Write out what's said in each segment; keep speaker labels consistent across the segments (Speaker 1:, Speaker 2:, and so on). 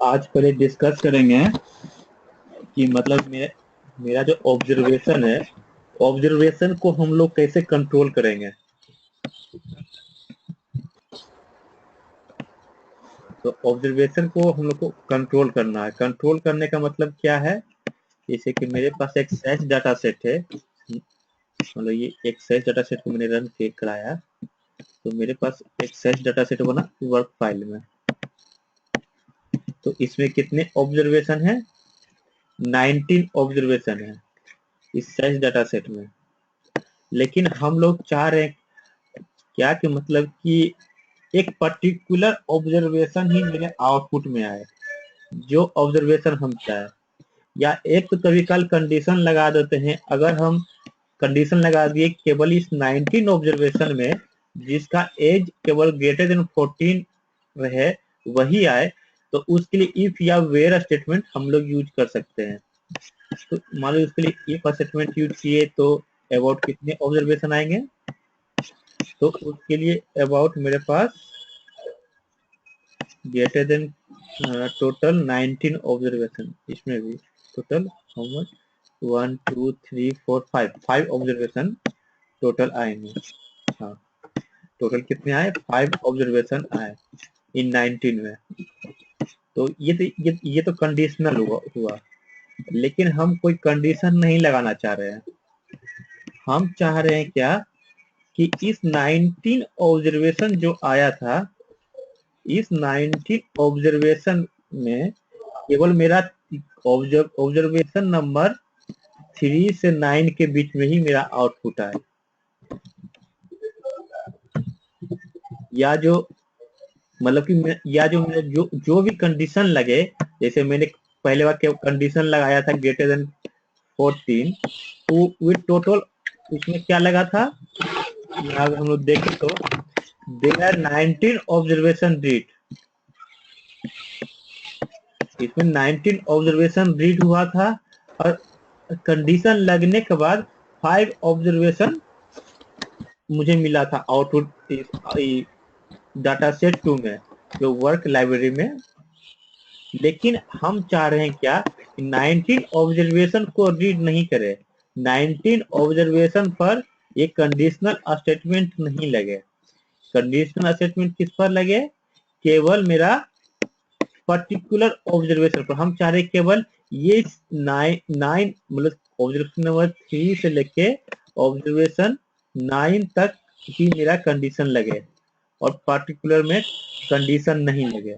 Speaker 1: आज पहले डिस्कस करेंगे कि मतलब मेरा जो ऑब्जर्वेशन है, ऑब्जर्वेशन को हम लोग कैसे कंट्रोल करेंगे। तो ऑब्जर्वेशन को हम लोग को कंट्रोल करना है। कंट्रोल करने का मतलब क्या है? जैसे कि मेरे पास एक सेट डाटा सेट है, मतलब ये एक सेट डाटा सेट को मैंने रन कराया, तो मेरे पास एक सेट डाटा सेट बना वर्क फाइल में। तो इसमें कितने ऑब्जर्वेशन है? 19 ऑब्जर्वेशन है इस सेट डाटा सेट में। लेकिन हम लोग चाह रहे हैं क्या कि मतलब कि एक पर्टिकुलर ऑब्जर्वेशन ही मेरे आउटपुट में आए, जो ऑब्जर्वेशन हम चाहे। या एक तो कभी कल कंडीशन लगा देते हैं, अगर हम कंडीशन लगा दिए केवल इस 19 ऑब्जर्वेशन में जिसका एज केवल ग्रेटर देन 14 रहे वही आए, तो उसके लिए इफ या वेयर स्टेटमेंट हम लोग यूज कर सकते हैं। तो मान लो उसके लिए इफ स्टेटमेंट यूज किए तो अबाउट कितने ऑब्जर्वेशन आएंगे? तो उसके लिए अबाउट मेरे पास ग्रेटर देन टोटल 19 ऑब्जर्वेशन, इसमें भी total how much 1 2 3 4 5 observation total आएंगे। हाँ, टोटल कितने आए? 5 ऑब्जर्वेशन आए इन 19 में। तो ये तो कंडीशनल हुआ। लेकिन हम कोई कंडीशन नहीं लगाना चाह रहे हैं। हम चाह रहे हैं क्या कि इस 19 ऑब्जर्वेशन जो आया था, इस 19 ऑब्जर्वेशन में केवल मेरा ऑब्जर्वेशन नंबर 3 से 9 के बीच में ही मेरा आउटपुट आए। या जो मतलब कि या जो भी कंडीशन लगे, जैसे मैंने पहले बार कंडीशन लगाया था ग्रेटर देन 14, तो विथ टोटल इसमें क्या लगा था? अगर हम लोग देखें तो देयर आर 19 ऑब्जर्वेशन रीड, इसमें 19 ऑब्जर्वेशन रीड हुआ था और कंडीशन लगने के बाद 5 ऑब्जर्वेशन मुझे मिला था आउटपुट डाटा सेट 2 में, जो वर्क लाइब्रेरी में। लेकिन हम चाह रहे हैं क्या? 19 ऑब्जर्वेशन को रीड नहीं करे, 19 ऑब्जर्वेशन पर एक कंडीशनल स्टेटमेंट नहीं लगे। कंडीशनल स्टेटमेंट किस पर लगे? केवल मेरा पर्टिकुलर ऑब्जर्वेशन पर। हम चाह रहे केवल ये 9 मतलब ऑब्जर्वेशन नंबर 3 से लेके ऑब्जर्वेशन 9 तक ही मेरा कंडीशन लगे और पर्टिकुलर में कंडीशन नहीं लगे।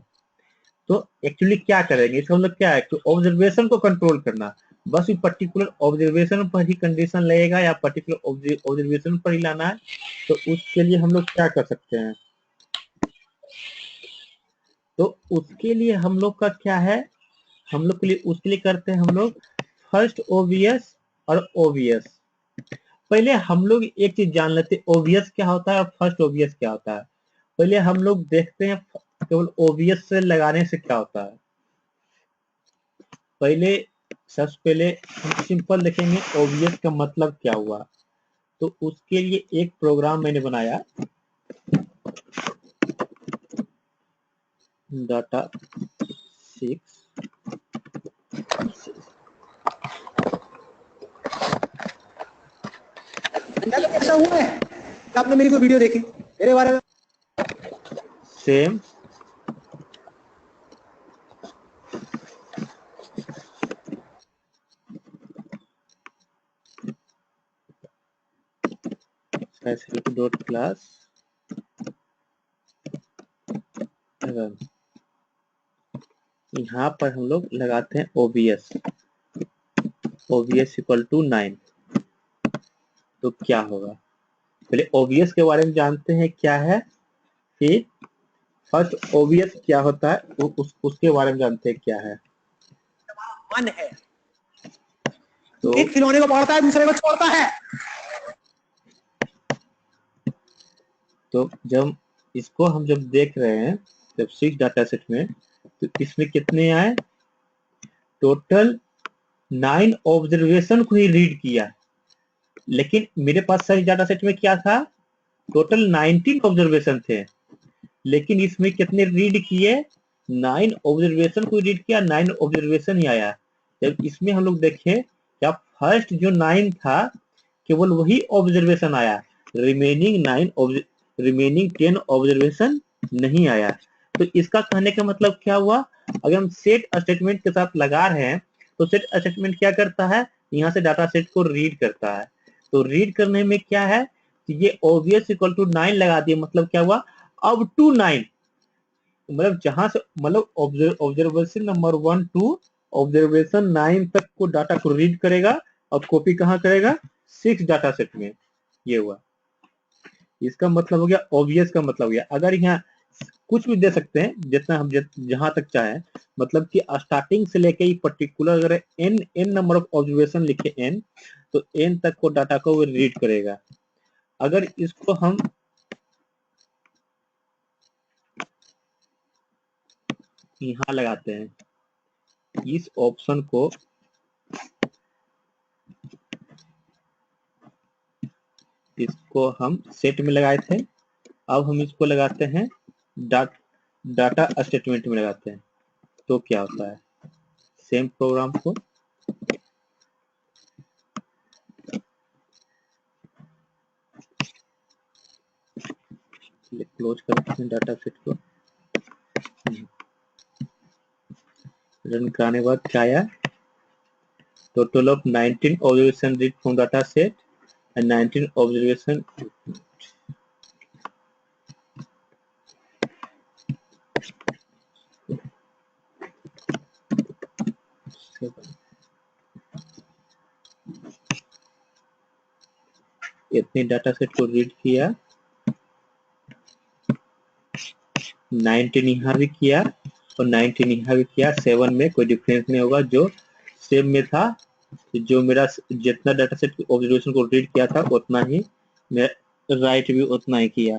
Speaker 1: तो एक्चुअली क्या करेंगे, इसका मतलब क्या है कि ऑब्जर्वेशन को कंट्रोल करना। बस पर्टिकुलर ऑब्जर्वेशन पर ही कंडीशन लगेगा या पर्टिकुलर ऑब्जर्वेशन पर ही लाना है। तो उसके लिए हम लोग क्या कर सकते हैं? तो उसके लिए हम लोग का क्या है, हम लोग के लिए उसके लिए करते हैं हम लोग फर्स्ट ओबीएस और ओबीएस। पहले हम लोग एक चीज जान लेते हैं, ओबीएस क्या होता है और फर्स्ट ओबीएस क्या होता है। पहले हम लोग देखते हैं केवल ओबीएस से लगाने से क्या होता है। पहले सबसे पहले हम सिंपल देखेंगे ओबीएस का मतलब क्या हुआ। तो उसके लिए एक प्रोग्राम मैंने बनाया, डाटा 6।
Speaker 2: ऐसा हुआ है आपने मेरी कोई वीडियो देखी मेरे बारे में?
Speaker 1: सेम डॉट क्लास यहाँ पर हम लोग लगाते हैं ओबीएस, ओबीएस इक्वल टू 9। तो क्या होगा? पहले ओबीएस के बारे में जानते हैं क्या है, फिर फर्स्ट ओबीएस क्या होता है उसके बारे में जानते हैं क्या है।
Speaker 2: मन है
Speaker 1: तो
Speaker 2: एक खिलौने को पकड़ता है दूसरे को छोड़ता है।
Speaker 1: तो जब देख रहे हैं, जब 6 डाटा सेट में, तो इसमें कितने आए? टोटल 9 ऑब्जर्वेशन को ही रीड किया। लेकिन मेरे पास सारी डाटा सेट में क्या था? टोटल 19 ऑब्जर्वेशन थे, लेकिन इसमें कितने रीड किए? 9 ऑब्जर्वेशन को रीड किया, 9 ऑब्जर्वेशन ही आया। जब इसमें हम लोग देखें क्या फर्स्ट जो 9 था केवल वही ऑब्जर्वेशन आया, रिमेनिंग 10 ऑब्जर्वेशन नहीं आया। तो इसका कहने का मतलब क्या हुआ, अगर हम सेट स्टेटमेंट के साथ लगा रहे हैं तो सेट स्टेटमेंट क्या करता है, यहाँ से डाटा सेट को रीड करता है। तो रीड करने में क्या है कि ये obvious इक्वल टू 9 लगा दिए, मतलब क्या हुआ अब टू 9, मतलब जहां से मतलब ऑब्जर्वेशन नंबर 1 टू ऑब्जर्वेशन 9 तक को डाटा को रीड करेगा और कॉपी कहाँ करेगा 6 डाटा सेट में। ये हुआ, इसका मतलब हो गया ऑब्वियस का मतलब हो गया। अगर यहाँ कुछ भी दे सकते हैं जितना हम जहां तक चाहे, मतलब कि स्टार्टिंग से लेके पर्टिकुलर अगर एन नंबर ऑफ ऑब्जर्वेशन लिखे एन, तो एन तक को डाटा को वो रीड करेगा। अगर इसको हम यहाँ लगाते हैं, इस ऑप्शन को इसको हम सेट में लगाए थे, अब हम इसको लगाते हैं डाटा स्टेटमेंट में लगाते हैं, तो क्या होता है सेम प्रोग्राम को क्लोज करते हैं, डाटा सेट को रन कराने के बाद क्या आया, total of 19 observation read from data set and 19 observation इतने डाटा सेट को रीड किया, 19 यहाँ भी किया और 19 यहाँ भी किया, 7 में कोई डिफरेंस नहीं होगा, जो सेम में था, जो मेरा जितना डाटा सेट ऑब्जर्वेशन को रीड किया था उतना ही मेरा राइट भी उतना ही किया।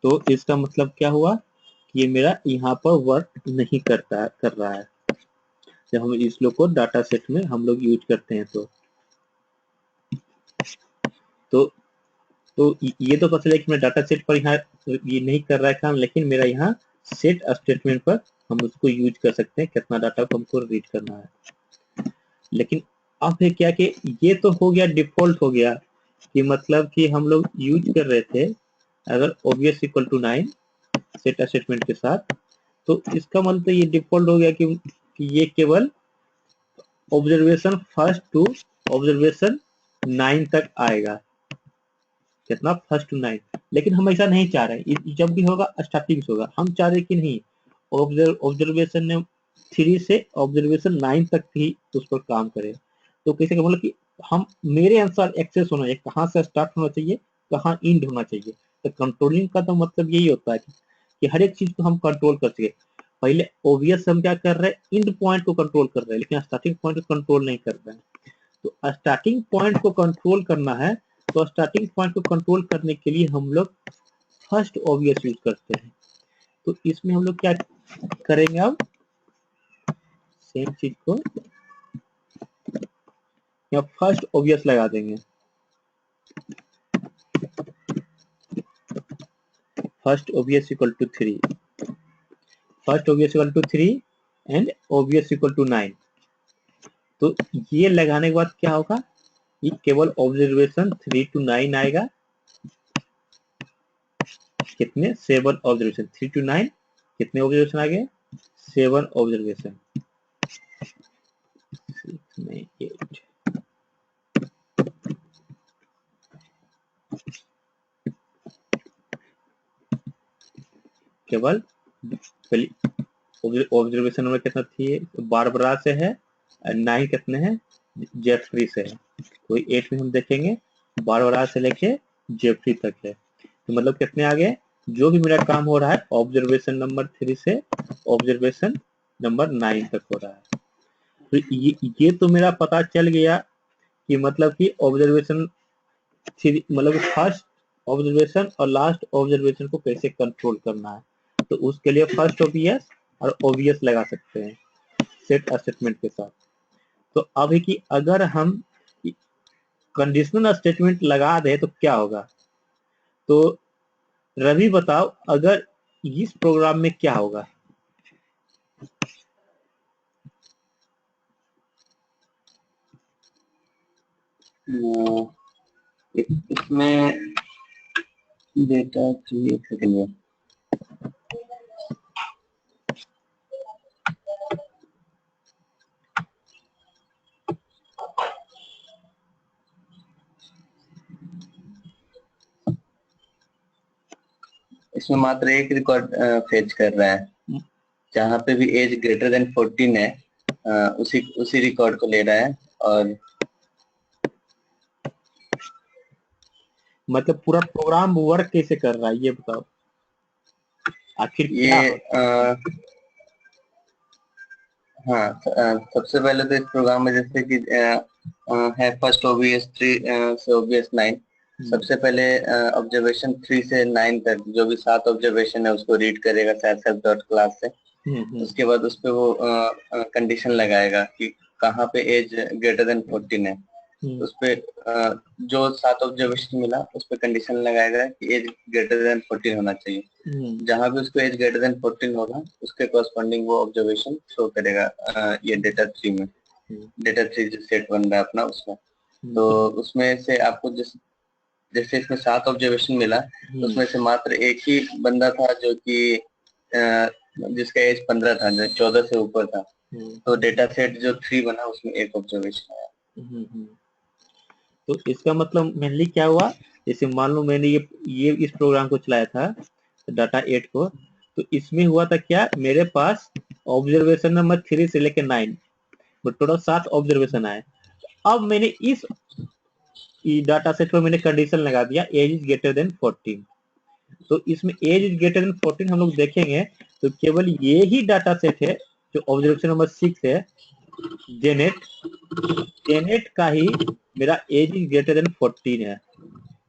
Speaker 1: तो इसका मतलब क्या हुआ कि ये मेरा यहाँ पर वर्क नहीं कर रहा है जब हम इस लोग को डाटा सेट में हम लोग यूज करते हैं। तो ये तो पता चला कि मेरा डाटा सेट पर यहाँ ये नहीं कर रहा है काम, लेकिन मेरा यहाँ सेट स्टेटमेंट पर हम उसको यूज कर सकते हैं, कितना डाटा को हमको रीड करना है। लेकिन अब है क्या कि ये तो हो गया डिफॉल्ट हो गया, कि मतलब कि हम लोग यूज कर रहे थे अगर obvious equal to 9 set statement के साथ, तो इसका मतलब ये डिफॉल्ट हो गया कि ये केवल ऑब्जर्वेशन फर्स्ट टू ऑब्जर्वेशन 9 तक आएगा, कितना फर्स्ट टू 9। लेकिन हम ऐसा नहीं चाह रहे, जब भी होगा स्टार्टिंग से होगा, हम चाह रहे कि नहीं ऑब्जर्वेशन ने 3 से ऑब्जर्वेशन 9 तक ही उस पर काम करे। तो कैसे मतलब कि हम मेरे अनुसार एक्सेस होना चाहिए, कहाँ से स्टार्ट होना चाहिए कहाँ इंड होना चाहिए। तो कंट्रोलिंग का तो मतलब यही होता है कि हर एक चीज को हम कंट्रोल कर सके। पहले ओबियस हम क्या कर रहे हैं, इंड पॉइंट को कंट्रोल कर रहे हैं, लेकिन स्टार्टिंग पॉइंट को कंट्रोल नहीं कर रहे हैं। तो स्टार्टिंग पॉइंट को कंट्रोल करना है, तो स्टार्टिंग पॉइंट को कंट्रोल करने के लिए हम लोग फर्स्ट ऑब्वियस यूज करते हैं। तो इसमें हम लोग क्या करेंगे, अब सेम चीज को या फर्स्ट ऑब्वियस लगा देंगे, first obvious equal to 3, first obvious equal to 3 and obvious equal to 9। तो ये लगाने के बाद क्या होगा, ये केवल ऑब्जर्वेशन 3 to 9 आएगा, कितने 7 ऑब्जर्वेशन, 3 to 9 कितने ऑब्जर्वेशन आ गए 7 ऑब्जर्वेशन, 8 केवल ऑब्जर्वेशन नंबर कितना थी, बारबरा से है, 9 कितने हैं जेफरी से है। तो 8 में हम देखेंगे बारबरा से लेके जेफरी तक है, तो मतलब कितने आ गए, जो भी मेरा काम हो रहा है ऑब्जर्वेशन नंबर 3 से ऑब्जर्वेशन नंबर 9 तक हो रहा है। तो ये तो मेरा पता चल गया कि मतलब कि ऑब्जर्वेशन 3 मतलब फर्स्ट ऑब्जर्वेशन और लास्ट ऑब्जर्वेशन को कैसे कंट्रोल करना है। तो उसके लिए फर्स्ट ऑब्वियस और ऑब्वियस लगा सकते हैं सेट स्टेटमेंट के साथ। तो अभी की अगर हम कंडीशनल स्टेटमेंट लगा दे तो क्या होगा, तो रवि बताओ अगर इस प्रोग्राम में क्या होगा।
Speaker 3: इसमें डेटा चाहिए, एक सेकंड में। इसमें मात्र एक रिकॉर्ड फेच कर रहा है, जहाँ पे भी एज ग्रेटर देन 14 है, उसी रिकॉर्ड को ले रहा है। और
Speaker 1: मतलब पूरा प्रोग्राम वर्क कैसे कर रहा है ये बताओ, आखिर क्या
Speaker 3: ये हाँ, सबसे पहले तो इस प्रोग्राम में जैसे कि है फर्स्ट OBS 3 से OBS 9। सबसे पहले ऑब्जर्वेशन 3 से 9 तक जो भी 7 ऑब्जर्वेशन है उसको रीड करेगा self-help.class से। उसके बाद उस पे वो कंडीशन लगाएगा कि कहाँ पे एज ग्रेटर देन 14 है। उस पे जो 7 ऑब्जर्वेशन मिला उस पे कंडीशन लगाएगा कि एज ग्रेटर देन 14 होना चाहिए। जहाँ भी उसको एज ग्रेटर देन 14 होगा उसके कॉरस्पॉन्डिंग वो ऑब्जर्वेशन शो करेगा ये डेटा 3 में। डेटा 3 जो सेट बन रहा है अपना उसमें, तो उसमें से आपको जैसे इसमें 7 ऑब्जर्वेशन मिला, उसमें से मात्र एक ही बंदा था जो कि जिसका एज 15 था, जो 14 से ऊपर था। तो डेटा सेट जो 3 बना उसमें एक ऑब्जर्वेशन आया।
Speaker 1: तो इसका मतलब मेनली क्या हुआ, जैसे मान लो मैंने ये इस प्रोग्राम को चलाया था डाटा 8 को, तो इसमें हुआ था क्या, मेरे पास ऑब्जर्वेशन नंबर 3 से लेकर 9 टोटल 7 ऑब्जर्वेशन आए। अब मैंने इस डाटा सेट पर मैंने कंडीशन लगा दिया एज इज ग्रेटर देन 14। तो इसमें एज इज ग्रेटर देन 14 हम लोग देखेंगे तो केवल ये ही डाटा सेट है जो ऑब्जर्वेशन नंबर 6 है, जेनेट का ही मेरा एज इज ग्रेटर देन 14 है।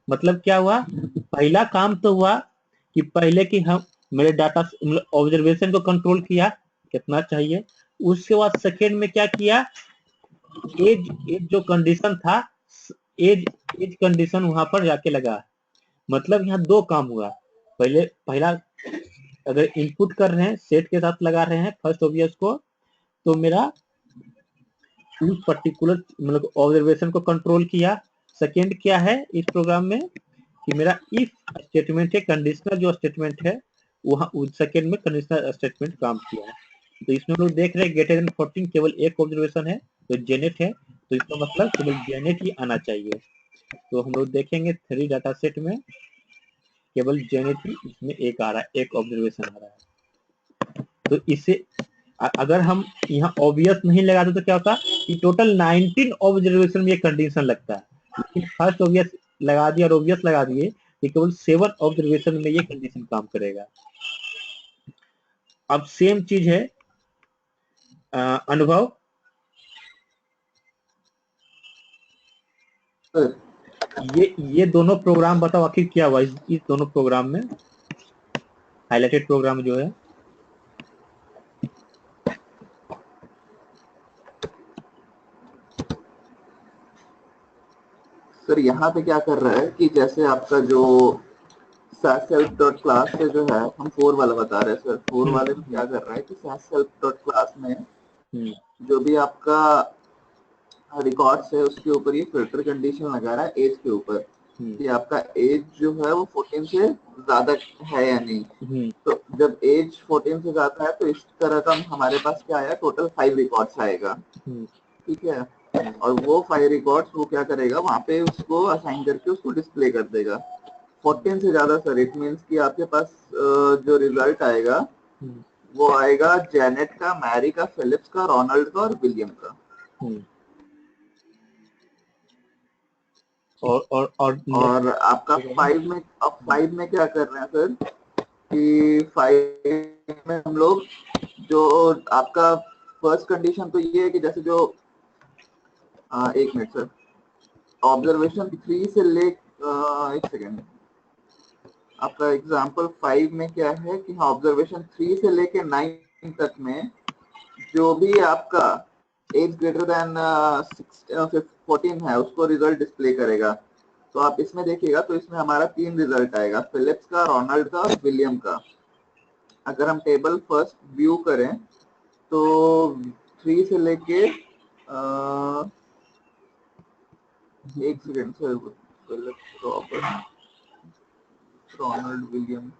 Speaker 1: मतलब क्या हुआ, पहला काम तो हुआ कि पहले कि हम मेरे डाटा ऑब्जर्वेशन को कंट्रोल किया कितना चाहिए, उसके बाद सेकेंड में क्या किया, एज जो कंडीशन था, एज कंडीशन वहां पर जाके लगा। मतलब यहाँ दो काम हुआ, पहला अगर इनपुट कर रहे हैं सेट के साथ लगा रहे हैं फर्स्ट ऑब्वियस को, तो मेरा उस पर्टिकुलर मतलब ऑब्जर्वेशन को कंट्रोल किया। सेकेंड क्या है इस प्रोग्राम में कि मेरा इफ स्टेटमेंट है, कंडीशनल जो स्टेटमेंट है वहाँ सेकेंड में कंडीशनल स्टेटमेंट काम किया है। तो इसमें हम लोग देख रहे हैं ग्रेटर देन 14 केवल एक ऑब्जर्वेशन है तो जेनेट है, तो इसका मतलब केवल जेनेट ही आना चाहिए। तो हम लोग देखेंगे 3 डाटा सेट में केवल जेनेट ही इसमें एक आ रहा है, एक ऑब्जर्वेशन आ रहा है। तो इससे अगर हम यहाँ ऑब्वियस नहीं लगाते तो क्या होता कि टोटल 19 ऑब्जर्वेशन में ये कंडीशन लगता है, लेकिन फर्स्ट ऑब्वियस लगा दिया और ऑब्वियस लगा दिए तो केवल 7 ऑब्जर्वेशन में ये कंडीशन काम करेगा। अब सेम चीज है अनुभव, ये दोनों प्रोग्राम बताओ आखिर क्या हुआ इस दोनों प्रोग्राम में, हाईलाइटेड प्रोग्राम जो है।
Speaker 4: सर यहाँ पे क्या कर रहा है कि जैसे आपका जो self-help.class से जो है हम 4 वाला बता रहे हैं सर, 4 वाले में क्या कर रहा है कि self-help.class में जो भी आपका रिकॉर्ड्स है उसके ऊपर ये फिल्टर कंडीशन लगा रहा है एज के ऊपर कि आपका एज जो है वो 14 से ज्यादा है या नहीं। तो जब एज 14 से ज्यादा है तो इस तरह का हमारे पास क्या आया, टोटल 5 रिकॉर्ड्स आएगा, ठीक है। और वो 5 रिकॉर्ड्स वो क्या करेगा, वहां पे उसको असाइन करके उसको डिस्प्ले कर देगा। 14 से ज्यादा सर, इट मींस कि आपके पास जो रिजल्ट आएगा वो आएगा जेनेट का, मैरी का, फिलिप्स का, रोनाल्ड का और विलियम का। और आपका 5 में, अब 5 में क्या कर रहे हैं सर कि 5 में हम लोग जो आपका फर्स्ट कंडीशन तो ये है कि जैसे जो एक मिनट सर, ऑब्जर्वेशन 3 से ले एक सेकेंड, आपका एग्जांपल 5 में क्या है कि हाँ ऑब्जर्वेशन 3 से लेके 9 तक में जो भी आपका एज ग्रेटर देन 14 है उसको रिजल्ट डिस्प्ले करेगा। तो आप इसमें देखिएगा तो इसमें हमारा 3 रिजल्ट आएगा, फिलिप्स का, रोनाल्ड का और विलियम का। अगर हम टेबल फर्स्ट व्यू करें तो 3 से लेके एक सेकंड सर, पहले रोनाल्ड विलियम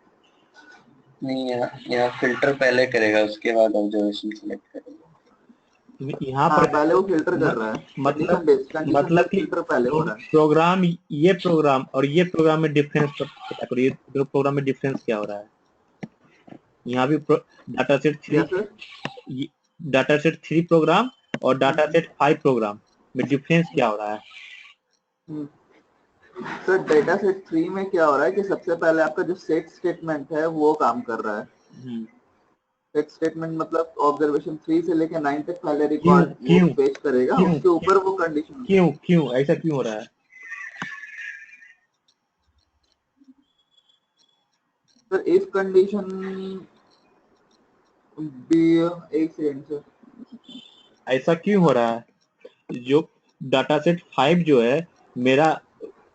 Speaker 3: नहीं, यहाँ फिल्टर पहले करेगा, उसके बाद ऑब्जर्वेशन सिलेक्ट करेगा।
Speaker 1: यहाँ
Speaker 4: हाँ,
Speaker 1: पर
Speaker 4: पहले वो फिल्टर कर रहा है,
Speaker 1: मतलब
Speaker 4: कंडीशन बेस्ड
Speaker 1: कि
Speaker 4: फिल्टर पहले हो रहा है।
Speaker 1: प्रोग्राम, ये प्रोग्राम और ये प्रोग्राम में डिफरेंस पता करो, ये दो प्रोग्राम में डिफरेंस क्या हो रहा है। यहाँ भी डाटा सेट
Speaker 4: क्या
Speaker 1: 3,
Speaker 4: सर?
Speaker 1: डाटा सेट 3 प्रोग्राम और डाटा सेट 5 प्रोग्राम में डिफरेंस क्या हो रहा है।
Speaker 4: सर डेटा सेट 3 में क्या हो रहा है कि सबसे पहले आपका जो सेट स्टेटमेंट है वो काम कर रहा है। सेट स्टेटमेंट मतलब ऑब्जर्वेशन 3 से लेके 9 तक पहले रिकॉर्ड वो
Speaker 1: क्यों
Speaker 4: पेश करेगा,
Speaker 1: क्यों
Speaker 4: उसके ऊपर वो कंडीशन।
Speaker 1: क्यों ऐसा क्यों हो रहा है।
Speaker 4: सर इफ कंडीशन भी, एक सेकंड सर,
Speaker 1: ऐसा क्यों हो रहा है। जो डाटा सेट 5 जो है मेरा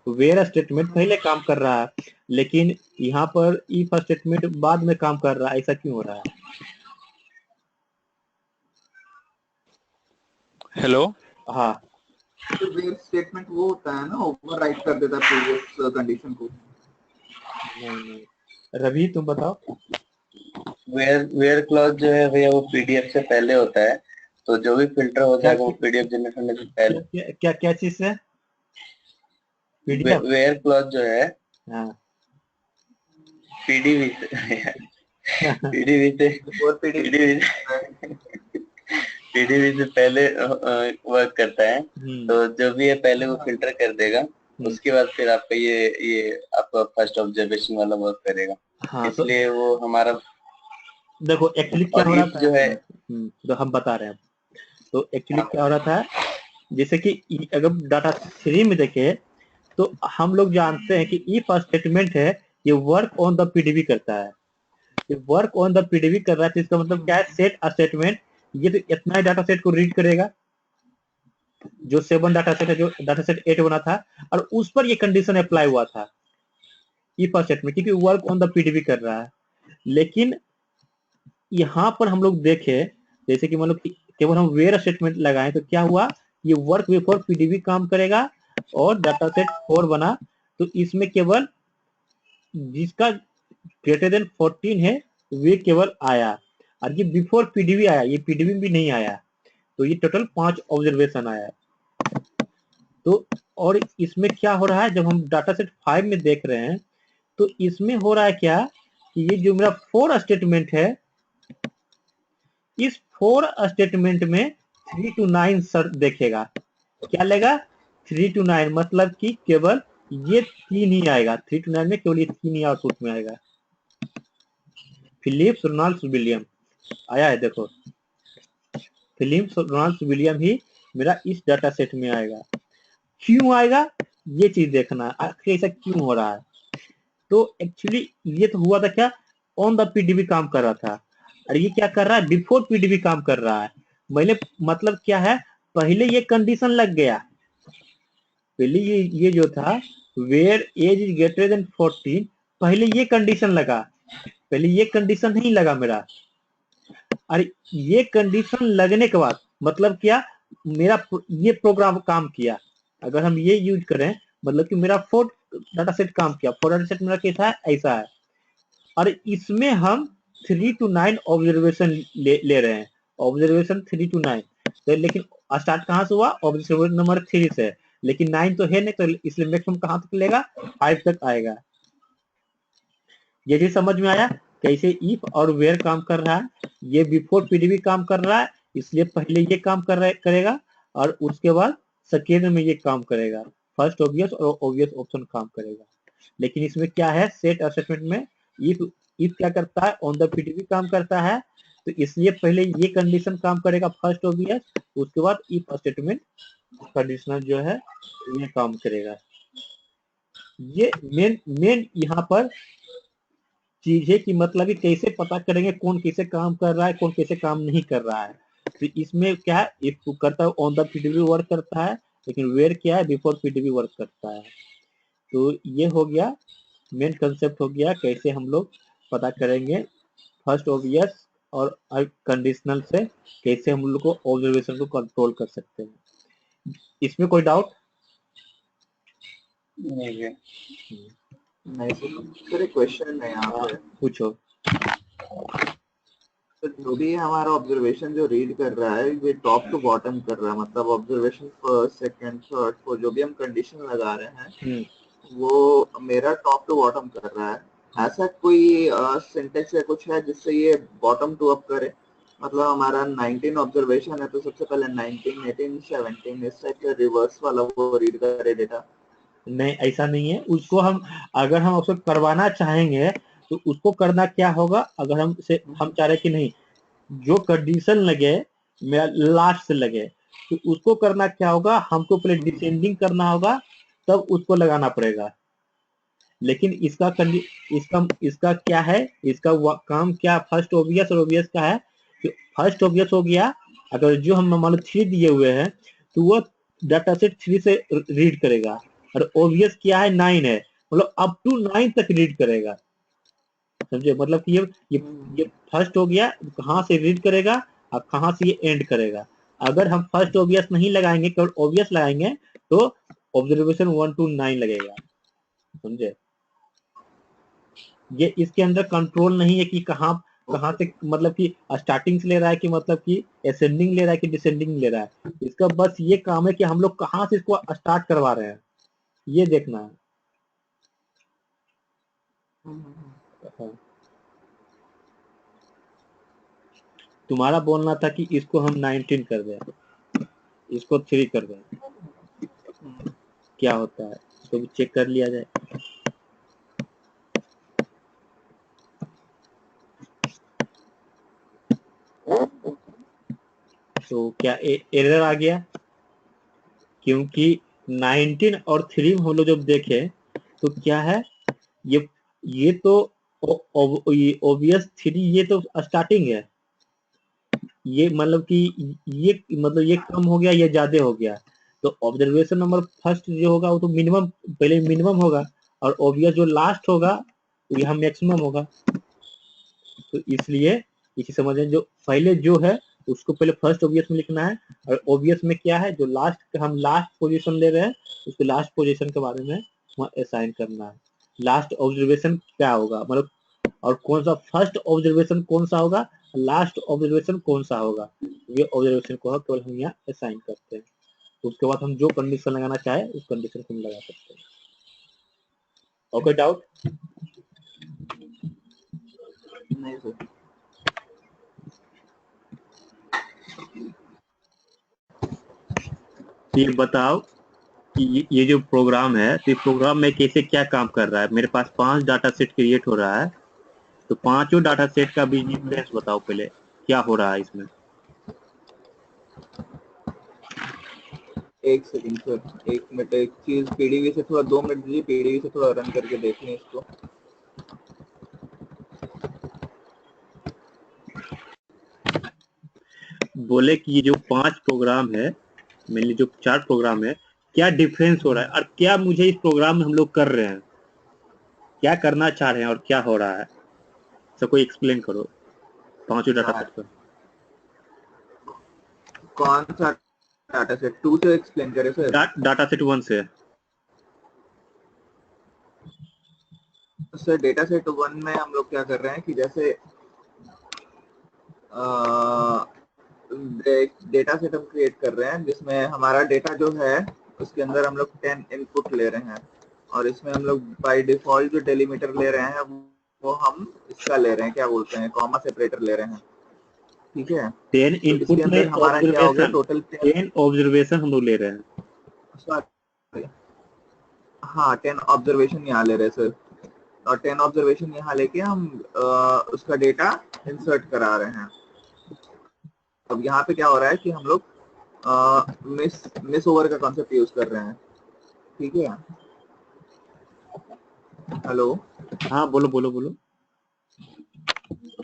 Speaker 1: वेयर स्टेटमेंट पहले काम कर रहा है, लेकिन यहाँ पर इफ स्टेटमेंट बाद में काम कर रहा है, ऐसा क्यों हो रहा है।
Speaker 5: हेलो,
Speaker 1: हाँ,
Speaker 4: तो वेयर स्टेटमेंट वो होता है ना, ओवरराइट कर देता है प्रीवियस कंडीशन को।
Speaker 1: नहीं, रवि तुम बताओ।
Speaker 3: वेयर क्लॉज जो है भैया वो पीडीएफ से पहले होता है, तो जो भी फिल्टर हो जाएगा वो पीडीएफ जनरेट होने से पहले।
Speaker 1: क्या चीज है पीडीएफ।
Speaker 3: वेयर क्लॉज जो है
Speaker 1: हाँ
Speaker 3: पीडीवी से पीडीवी से
Speaker 4: और पीडीएफ
Speaker 3: पीडीवी से पहले वर्क करता है। तो जो भी है पहले वो फिल्टर कर देगा, उसके बाद फिर आपका ये आपका फर्स्ट ऑब्जर्वेशन वाला वर्क करेगा।
Speaker 1: हाँ,
Speaker 3: इसलिए वो हमारा
Speaker 1: देखो एक्चुअली क्या हो रहा था,
Speaker 3: जो है
Speaker 1: तो हम बता रहे हैं। तो एक्चुअली क्या हो रहा था, जैसे कि अगर डाटा 3 में देखे तो हम लोग जानते हैं कि इफ स्टेटमेंट है ये वर्क ऑन द पीडीबी करता है। ये वर्क ऑन द पीडीबी कर रहा है तो इसका मतलब क्या है, सेट स्टेटमेंट ये तो इतना ही डाटा सेट को रीड करेगा जो 7 डाटा सेट है, जो डाटा सेट 8 बना था, और उस पर ये कंडीशन अप्लाई हुआ था इफ स्टेटमेंट, क्योंकि वर्क ऑन द पीडीबी कर रहा है। लेकिन यहाँ पर हम लोग देखे, जैसे कि मतलब केवल हम वेयर स्टेटमेंट लगाएं तो क्या हुआ, ये वर्क बिफोर पीडीबी काम करेगा और डाटा सेट 4 बना, तो इसमें केवल जिसका ग्रेटर देन 14 है वे केवल आया, और ये बिफोर पीडीबी आया, ये पीडीबी भी नहीं आया, तो ये टोटल 5 ऑब्जर्वेशन आया। तो और इसमें क्या हो रहा है, जब हम डाटा सेट 5 में देख रहे हैं तो इसमें हो रहा है क्या कि ये जो मेरा 4 स्टेटमेंट है, इस 4 स्टेटमेंट में 3 to 9 सर देखेगा, क्या लेगा 3 to 9, मतलब कि केवल ये 3 ही आएगा, 3 to 9 में केवल ये 3 ही आउटपुट में आएगा। फिलिप्स रोनाल्ड्स विलियम आया है, देखो फिलिप्स रोनाल्ड्स विलियम ही मेरा इस डाटा सेट में आएगा। क्यों आएगा ये चीज देखना है, आखिर ऐसा क्यों हो रहा है। तो एक्चुअली ये तो हुआ था क्या, ऑन द पीडीबी काम कर रहा था, और ये क्या कर रहा है, बिफोर पीडीबी काम कर रहा है। पहले मतलब क्या है, पहले ये कंडीशन लग गया, पहले ये जो था where age is greater than 14, पहले ये कंडीशन लगा, पहले ये कंडीशन नहीं लगा मेरा, और ये कंडीशन लगने के बाद मतलब क्या, मेरा ये प्रोग्राम काम किया। अगर हम ये यूज करें मतलब कि मेरा 4 डाटा सेट काम किया, 4 डाटा सेट मेरा कैसा है, ऐसा है, और इसमें हम 3 to 9 ऑब्जर्वेशन ले रहे हैं, ऑब्जर्वेशन 3 to 9। तो लेकिन स्टार्ट कहाँ से हुआ, ऑब्जर्वेशन नंबर 3 से, लेकिन 9 तो है नहीं, तो इसलिए मैक्सिमम कहाँ तक लेगा, 5 तक आएगा। ये भी समझ में आया कैसे इफ और वेयर काम कर रहा है। ये बिफोर पीडीबी काम कर रहा है, इसलिए पहले ये काम करेगा और उसके बाद सेकेंड में ये काम करेगा, फर्स्ट ऑब्वियस और ऑब्वियस ऑप्शन काम करेगा। लेकिन इसमें क्या है, सेट स्टेटमेंट में इफ क्या करता है, ऑन द पीडीबी काम करता है, तो इसलिए पहले ये कंडीशन काम करेगा फर्स्ट ऑब्वियस, उसके बाद इफ स्टेटमेंट कंडीशनल जो है ये काम करेगा। ये मेन यहाँ पर चीज है कि मतलब कि कैसे पता करेंगे कौन कैसे काम कर रहा है, कौन कैसे काम नहीं कर रहा है। तो इसमें क्या है, इफ करता है ऑन द पीडीबी वर्क करता है, लेकिन वेयर क्या है, बिफोर पीडीबी वर्क करता है। तो ये हो गया मेन कंसेप्ट, हो गया कैसे हम लोग पता करेंगे फर्स्ट ऑब्वियस और कंडीशनल से कैसे हम लोग को ऑब्जर्वेशन को कंट्रोल कर सकते हैं। इसमें कोई डाउट।
Speaker 3: नहीं है।
Speaker 4: नहीं सर, एक क्वेश्चन है यहाँ पे।
Speaker 1: पूछो।
Speaker 4: तो जो भी हमारा ऑब्जर्वेशन जो रीड कर रहा है ये टॉप टू बॉटम कर रहा है, मतलब ऑब्जर्वेशन फर्स्ट सेकंड थर्ड को जो भी हम कंडीशन लगा रहे हैं वो मेरा टॉप टू बॉटम कर रहा है। ऐसा कोई सिंटेक्स या कुछ है जिससे ये बॉटम टू अप करे? मतलब हमारा 19 ऑब्जर्वेशन है तो सबसे पहले 19, 18, 17 इस टाइप से रिवर्स वाला वो रीड करे डेटा।
Speaker 1: नहीं, ऐसा नहीं है। उसको हम अगर हम उसको करवाना चाहेंगे तो उसको करना क्या होगा, अगर हम चाह रहे कि नहीं जो कंडीशन लगे मेरा लास्ट से लगे तो उसको करना क्या होगा, हमको पहले डिसेंडिंग करना होगा तब उसको लगाना पड़ेगा। लेकिन इसका क्या है, इसका काम क्या, फर्स्ट ओबीएस और ओबीएस का है कि फर्स्ट ओबीएस हो गया, अगर जो हम मान लो 3 दिए हुए हैं तो वो डाटा सेट 3 से रीड करेगा, और ओबीएस क्या है 9 है, मतलब अप टू 9 तक रीड करेगा। समझे, मतलब कि ये फर्स्ट हो गया, कहाँ से रीड करेगा और कहाँ से ये एंड करेगा। अगर हम फर्स्ट ओबीएस नहीं लगाएंगे, केवल ओबीएस लगाएंगे तो ऑब्जर्वेशन 1 to 9 लगेगा। समझे, ये इसके अंदर कंट्रोल नहीं है कि कहाँ से, मतलब कि स्टार्टिंग से ले रहा है कि मतलब कि असेंडिंग ले रहा है कि डिसेंडिंग ले रहा है। इसका बस ये काम है कि हम लोग कहाँ से इसको स्टार्ट करवा रहे हैं, ये देखना है। तुम्हारा बोलना था कि इसको हम 19 कर दें, इसको 3 कर दें, क्या होता है इसको भी चेक कर लिया जाए। तो क्या एरर आ गया, क्योंकि 19 और 3 में हम लोग जब देखे तो क्या है, ये तो ओबीएस 3 ये तो स्टार्टिंग है, ये मतलब कि ये कम हो गया, ये ज्यादा हो गया। तो ऑब्जर्वेशन नंबर फर्स्ट जो होगा वो तो मिनिमम, पहले मिनिमम होगा, और ओबीएस जो लास्ट होगा वो यहाँ मैक्सिमम होगा। तो इसलिए इसे समझें, जो पहले जो है उसको पहले फर्स्ट ओबीएस में लिखना है, और ओबीएस में क्या है जो लास्ट, हम लास्ट पोजीशन ले रहे हैं उसको लास्ट पोजीशन के बारे में वहाँ असाइन करना है। लास्ट ऑब्जर्वेशन क्या होगा, मतलब और कौन सा फर्स्ट ऑब्जर्वेशन कौन सा होगा, लास्ट ऑब्जर्वेशन कौन सा होगा, ये ऑब्जर्वेशन को केवल हम यहाँ असाइन करते हैं। उसके बाद हम जो कंडीशन लगाना चाहे उस कंडीशन को हम लगा सकते हैं। Okay, doubt?
Speaker 4: नहीं सर।
Speaker 1: ये बताओ कि ये जो प्रोग्राम है तो इस प्रोग्राम में कैसे क्या काम कर रहा है। मेरे पास 5 डाटा सेट क्रिएट हो रहा है, तो पांचों डाटा सेट का बीच डिफरेंस बताओ पहले, क्या हो रहा है इसमें।
Speaker 4: एक सेकंड सर, एक मिनट, एक चीज पीडीवी से थोड़ा 2 मिनट दीजिए, पीडीवी से थोड़ा रन करके देख लें इसको।
Speaker 1: बोले कि ये जो 5 प्रोग्राम है, मेनली जो 4 प्रोग्राम है, क्या डिफरेंस हो रहा है और क्या मुझे इस प्रोग्राम में हम लोग कर रहे हैं, क्या करना चाह रहे हैं और क्या हो रहा है, सब कोई एक्सप्लेन करो पांचों डाटा सेट पर।
Speaker 4: कौन सा डाटा सेट 2 से एक्सप्लेन करें सर?
Speaker 1: डाटा सेट 1 से।
Speaker 4: सर डेटा सेट 1 में हम लोग क्या कर रहे हैं कि जैसे डेटा सेट हम क्रिएट कर रहे हैं जिसमें हमारा डेटा जो है उसके अंदर हम लोग 10 इनपुट ले रहे हैं, और इसमें हम लोग बाय डिफॉल्ट जो डेलीमीटर ले रहे हैं वो हम इसका ले रहे हैं, क्या बोलते हैं, कॉमा सेपरेटर ले रहे हैं। ठीक है,
Speaker 1: 10
Speaker 4: तो
Speaker 1: इनपुट
Speaker 4: इसके अंदर
Speaker 1: में
Speaker 4: हमारा क्या हो गया टोटल
Speaker 1: 10 ऑब्जर्वेशन हम लोग ले रहे हैं।
Speaker 4: हाँ 10 ऑब्जर्वेशन यहाँ ले रहे हैं सर, और 10 ऑब्जर्वेशन यहाँ लेके हम उसका डेटा इंसर्ट करा रहे हैं। अब यहाँ पे क्या हो रहा है कि हम लोग मिस ओवर का कॉन्सेप्ट यूज कर रहे हैं। ठीक है, हेलो,
Speaker 1: हाँ बोलो बोलो बोलो।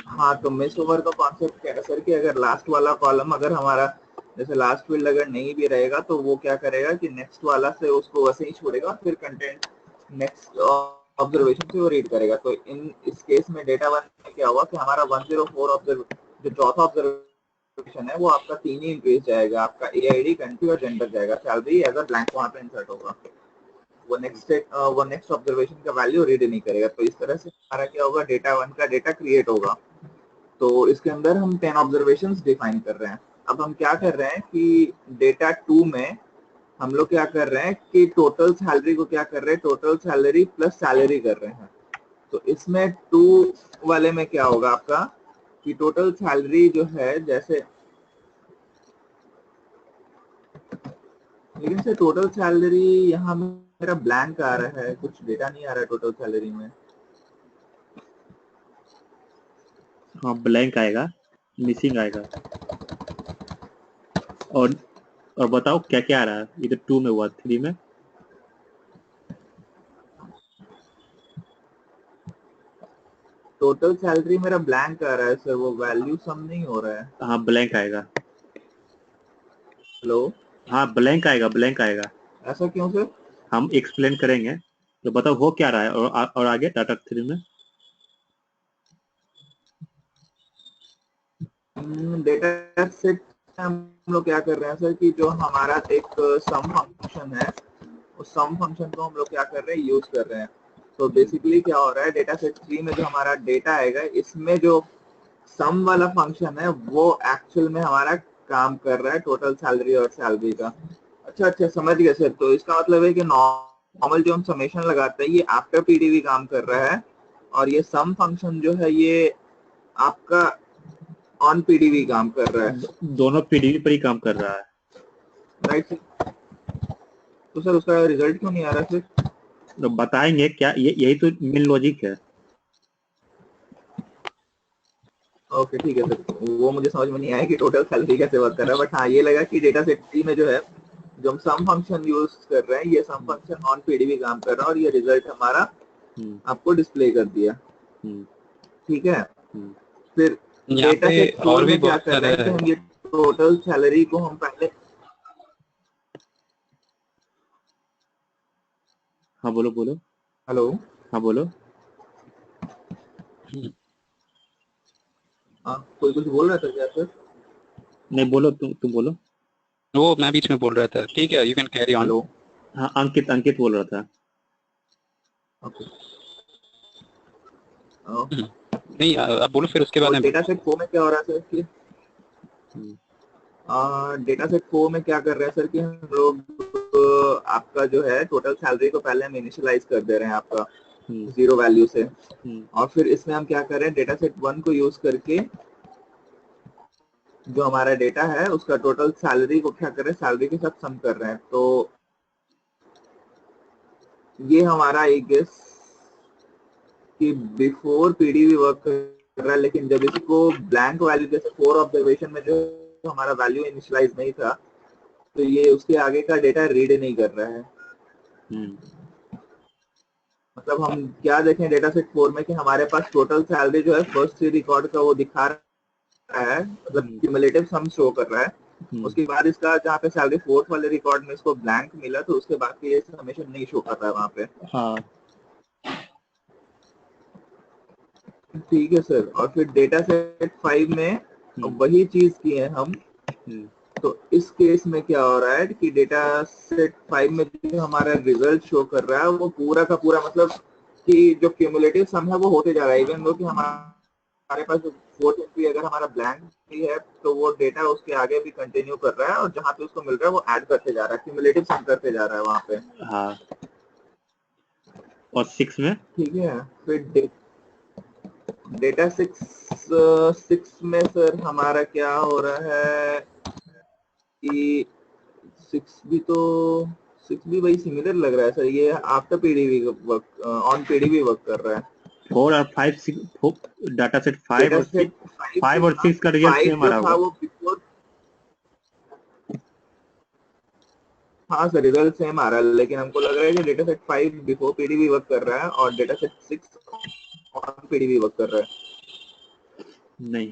Speaker 4: हाँ तो मिस ओवर का कॉन्सेप्ट क्या है सर कि अगर लास्ट वाला कॉलम अगर हमारा जैसे लास्ट फील्ड अगर नहीं भी रहेगा तो वो क्या करेगा कि नेक्स्ट वाला से उसको वैसे ही छोड़ेगा, फिर कंटेंट नेक्स्ट ऑब्जर्वेशन से वो रीड करेगा। तो इस केस में डेटा 1 में क्या हुआ कि हमारा 104 जो चौथा ऑब्जर्वेशन है वो आपका 3 ही इंक्रीज जाएगा, आपका एआईडी, कंट्री और जेंडर जाएगा, सैलरी एज अ ब्लैंक वहां पे इंसर्ट होगा। वो नेक्स्ट ऑब्जर्वेशन का वैल्यू रीड नहीं करेगा। तो इस तरह से हमारा क्या होगा, डेटा 1 का डेटा क्रिएट होगा। तो इसके अंदर हम 10 ऑब्जर्वेशंस डिफाइन कर रहे हैं। अब हम क्या कर रहे हैं कि डेटा 2 में हम लोग क्या कर रहे हैं कि टोटल सैलरी को क्या कर रहे हैं, टोटल सैलरी प्लस सैलरी कर रहे हैं। तो इसमें 2 वाले में क्या होगा आपका कि टोटल सैलरी जो है, जैसे लेकिन से टोटल सैलरी यहाँ मेरा ब्लैंक आ रहा है, कुछ डेटा नहीं आ रहा है टोटल सैलरी में।
Speaker 1: हाँ ब्लैंक आएगा, मिसिंग आएगा। और बताओ क्या क्या आ रहा है, इधर 2 में हुआ, 3 में
Speaker 4: टोटल सैलरी मेरा ब्लैंक आ रहा है सर, वो वैल्यू सम नहीं हो रहा है।
Speaker 1: हाँ ब्लैंक आएगा।
Speaker 4: हेलो,
Speaker 1: हाँ ब्लैंक आएगा, ब्लैंक आएगा।
Speaker 4: ऐसा क्यों सर?
Speaker 1: हम एक्सप्लेन करेंगे, तो बताओ हो क्या रहा है। और आगे डाटा 3 में
Speaker 4: डेटा सेट हम लोग क्या कर रहे हैं सर कि जो हमारा एक सम फंक्शन है, उस सम फंक्शन को हम लोग क्या कर रहे हैं, यूज कर रहे हैं। तो बेसिकली क्या हो रहा है, डेटा सेट 3 में जो हमारा डेटा आएगा, इसमें जो सम वाला फंक्शन है वो एक्चुअल में हमारा काम कर रहा है टोटल सैलरी और सैलरी का। अच्छा समझ गए सर। तो इसका मतलब है कि नॉर्मल जो हम समेशन लगाते हैं ये आफ्टर पीडीवी काम कर रहा है, और ये सम फंक्शन जो है ये आपका ऑन पीडीवी काम कर रहा है।
Speaker 1: दोनों पीडीवी पर ही काम कर रहा है,
Speaker 4: राइट सर। तो सर उसका रिजल्ट क्यों नहीं आ रहा सर?
Speaker 1: तो बताएंगे क्या, यही तो मेन लॉजिक है।
Speaker 4: ओके ठीक है सर, वो मुझे समझ में नहीं आया कि टोटल सैलरी कैसे वर्क कर रहा है, बट हाँ ये लगा कि डेटा सेट 3 में जो है जो हम सम फंक्शन यूज कर रहे हैं, ये सम फंक्शन ऑन पीडीवी काम कर रहा है और ये रिजल्ट हमारा आपको डिस्प्ले कर दिया। ठीक है। फिर डेटा सेट 4 में क्या कर रहे हैं कि हम ये टोटल सैलरी को हम पहले,
Speaker 1: हाँ बोलो बोलो।
Speaker 4: हेलो,
Speaker 1: हाँ बोलो।
Speaker 4: कोई कुछ बोल रहा था क्या सर?
Speaker 1: नहीं बोलो, तुम बोलो।
Speaker 5: वो मैं बीच में बोल रहा था, ठीक है, you can carry on.
Speaker 4: Hello,
Speaker 1: हाँ अंकित बोल रहा था।
Speaker 4: ओके।
Speaker 5: नहीं अब बोलो, फिर उसके बाद
Speaker 4: डेटा सेट 4 में क्या हो रहा है सर कि डेटा सेट 4 में क्या कर रहे हैं सर कि हम लोग आपका जो है टोटल सैलरी को पहले हम इनिशियलाइज कर दे रहे हैं आपका 0 वैल्यू से, और फिर इसमें हम क्या कर रहे हैं, डेटा सेट 1 को यूज करके जो हमारा डेटा है उसका टोटल सैलरी को क्या कर रहे हैं, सैलरी के साथ सम कर रहे हैं। तो ये हमारा एक गेस कि बिफोर पीडीवी वर्क कर रहा है, लेकिन जब इसको ब्लैंक वैल्यू जैसे 4 ऑब्जर्वेशन में जो हमारा वैल्यू इनिशियलाइज नहीं था, तो ये उसके आगे का डेटा रीड नहीं कर रहा है। मतलब हम क्या देखें डेटा सेट 4 में कि हमारे पास टोटल सैलरी जो है फर्स्ट 3 रिकॉर्ड का वो दिखा रहा है, मतलब क्यूमुलेटिव सम शो कर रहा है। उसके बाद इसका जहाँ पे सैलरी 4th वाले रिकॉर्ड में इसको ब्लैंक मिला, तो उसके बाद ये समेशन नहीं शो कर रहा है वहाँ पे।
Speaker 1: हाँ
Speaker 4: ठीक है सर। और फिर डेटा सेट 5 में वही चीज की है हम। तो इस केस में क्या हो रहा है कि डेटा सेट 5 में जो हमारा रिजल्ट शो कर रहा है वो पूरा का पूरा, मतलब कि जो क्यूमुलेटिव सम है वो होते जा रहा है, इवन दो कि हमारे पास जो 4th एंट्री अगर हमारा ब्लैंक भी है तो वो डेटा उसके आगे भी कंटिन्यू कर रहा है, और जहाँ पे उसको मिल रहा है वो ऐड करते जा रहा है, क्यूमुलेटिव सम करते जा रहा है वहाँ पे।
Speaker 1: हाँ। और 6 में,
Speaker 4: ठीक है। फिर डेटा 6 में सर हमारा क्या हो रहा है कि 6 भी वही सिमिलर लग रहा है सर, ये after PDV work, on PDV work कर रहा है।
Speaker 1: 4 और 5 डाटा सेट 5 और 6 का रिजल्ट सेम आ रहा होगा।
Speaker 4: हाँ सर रिजल्ट सेम आ रहा है, लेकिन हमको लग रहा है कि data set 5 before PDV work कर रहा है और data set 6 on PDV work कर रहा है।
Speaker 1: नहीं,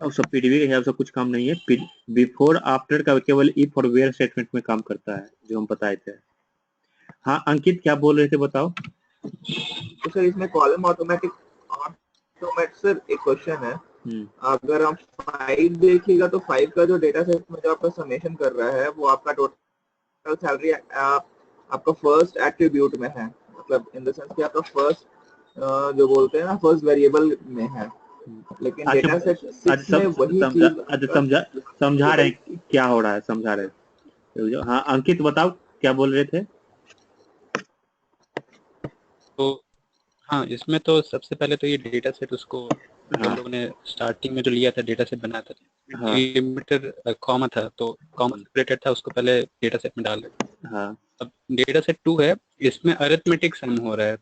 Speaker 1: अब सब पीडीवी के हिसाब से कुछ काम नहीं है। बिफोर आफ्टर का केवल इफ और वेयर स्टेटमेंट में काम करता है, जो हम बताए थे। हाँ अंकित क्या बोल रहे थे, बताओ।
Speaker 4: तो सर इसमें कॉलम ऑटोमेटिक सर एक क्वेश्चन है, अगर हम 5 देखिएगा तो 5 का जो डेटा सेट में जो आपका समेशन कर रहा है वो आपका टोटल सैलरी आपका फर्स्ट एट्रीब्यूट में है, मतलब इन द सेंस कि आपका फर्स्ट जो बोलते हैं ना फर्स्ट वेरिएबल में है, लेकिन
Speaker 1: अच्छा
Speaker 4: डेटा सेट
Speaker 1: अच्छा
Speaker 4: 6 में वही
Speaker 1: समझा,
Speaker 4: चीज
Speaker 1: अच्छा
Speaker 4: आपका
Speaker 1: समझा रहे
Speaker 4: टेबल।
Speaker 1: हैं क्या हो रहा है, समझा रहे हैं। हाँ अंकित बताओ क्या बोल रहे थे।
Speaker 5: तो हाँ, इसमें तो सबसे पहले तो ये डेटा सेट उसको जो
Speaker 1: हाँ
Speaker 5: लोगों ने स्टार्टिंग में जो लिया था डेटा सेट बनाया था,
Speaker 1: हाँ
Speaker 5: डिलिमीटर कॉमा था, तो कॉमा सेपरेटेड था, उसको पहले डेटा सेट में डाल रहे।
Speaker 1: हाँ
Speaker 5: अब डेटा सेट 2 है, इसमें अरिथमेटिक सम हो रहा है,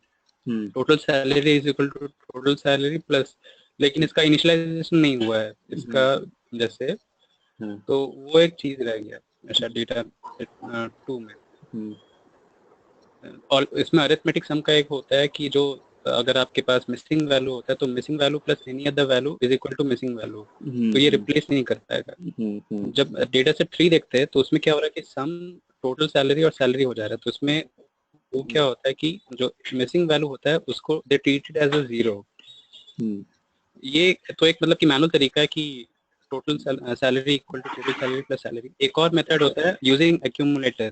Speaker 5: total salary is equal to total salary plus, लेकिन इसका इनिशियलाइजेशन नहीं हुआ है इसका जैसे,
Speaker 1: हाँ,
Speaker 5: तो वो एक चीज रह गया अच्छा डेटा सेट 2 में। और इसमें अरिथमेटिक सम का एक होता है कि जो अगर आपके पास मिसिंग वैल्यू होता है तो missing value plus any other value is equal to missing value, तो ये रिप्लेस नहीं कर पाएगा। जब डेटा सेट 3 देखते हैं तो उसमें क्या हो रहा है कि सम टोटल सैलरी और सैलरी हो जा रहा है, तो उसमें वो क्या होता है कि जो मिसिंग वैल्यू होता है उसको दे ट्रीटेड एज अ जीरो। ये तो एक मतलब कि मैनुअल तरीका है कि total salary equal to total salary plus salary. एक और मेथड होता है यूजिंग एक्यूमुलेटर,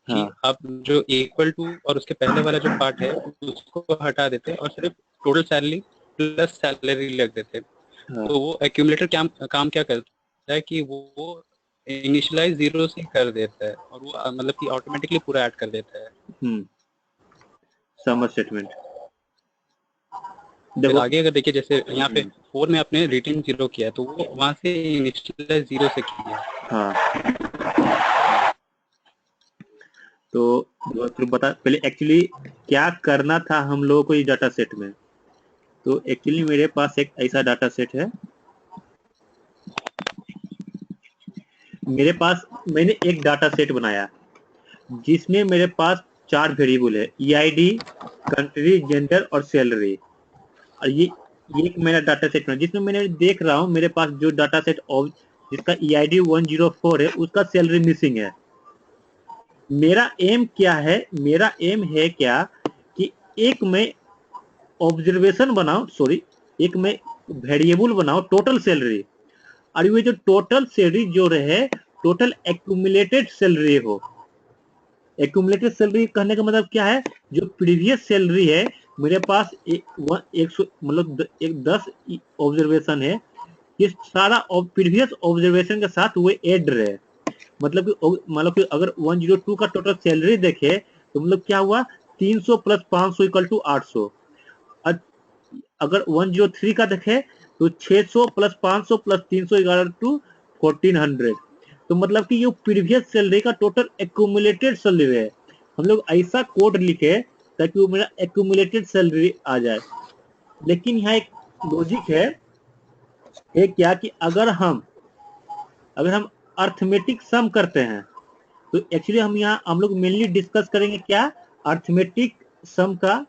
Speaker 5: कि
Speaker 1: हाँ
Speaker 5: आप जो इक्वल टू और उसके पहले वाला जो पार्ट है उसको हटा देते हैं और सिर्फ टोटल सैलरी प्लस सैलरी लिख देते हैं।
Speaker 1: हाँ
Speaker 5: तो वो एक्यूमुलेटर काम क्या करता है कि वो इनिशियलाइज जीरो से कर देता है और वो मतलब कि ऑटोमेटिकली पूरा ऐड कर देता है।
Speaker 1: समर स्टेटमेंट
Speaker 5: फिर
Speaker 1: देखो।
Speaker 5: आगे अगर देखिए जैसे यहाँ पे 4 में आपने रिटर्न जीरो किया है तो वो वहां से इनिशियलाइज जीरो से किया।
Speaker 1: हाँ तो फिर बता पहले एक्चुअली क्या करना था हम लोगों को इस डाटा सेट में। तो एक्चुअली मेरे पास एक ऐसा डाटा सेट है, मेरे पास मैंने एक डाटा सेट बनाया जिसमें मेरे पास 4 वेरिएबल है, ईआईडी, कंट्री, जेंडर और सैलरी। और ये एक मेरा डाटा सेट है जिसमें मैंने देख रहा हूँ मेरे पास जो डाटा सेट जिसका ईआईडी 104 है उसका सैलरी मिसिंग है। मेरा एम क्या है, मेरा एम है क्या कि एक मैं ऑब्जर्वेशन बनाओ, सॉरी एक मैं वेरिएबल बनाओ टोटल सैलरी, और ये जो टोटल सैलरी जो रहे टोटल एक्यूमुलेटेड सैलरी हो। एक्यूमुलेटेड सैलरी कहने का मतलब क्या है, जो प्रीवियस सैलरी है मेरे पास मतलब एक 10 ऑब्जर्वेशन है, ये सारा प्रीवियस ऑब्जर्वेशन के साथ वो ऐड रहे। मतलब कि अगर 102 का टोटल सैलरी देखे तो मतलब क्या हुआ, 300 प्लस 500 इक्वल टू 800। अगर 103 का देखे तो 600 प्लस 500 प्लस 300 इक्वल टू 1400। तो मतलब कि ये प्रीवियस सैलरी का टोटल एक्यूमुलेटेड सैलरी है। हम लोग ऐसा कोड लिखे ताकि वो मेरा एक्यूमुलेटेड सैलरी आ जाए। लेकिन यहाँ एक लॉजिक है क्या कि अगर हम अर्थमेटिक सम करते हैं तो एक्चुअली हम लोग मेनली डिस्कस करेंगे क्या, अर्थमेटिक सम का,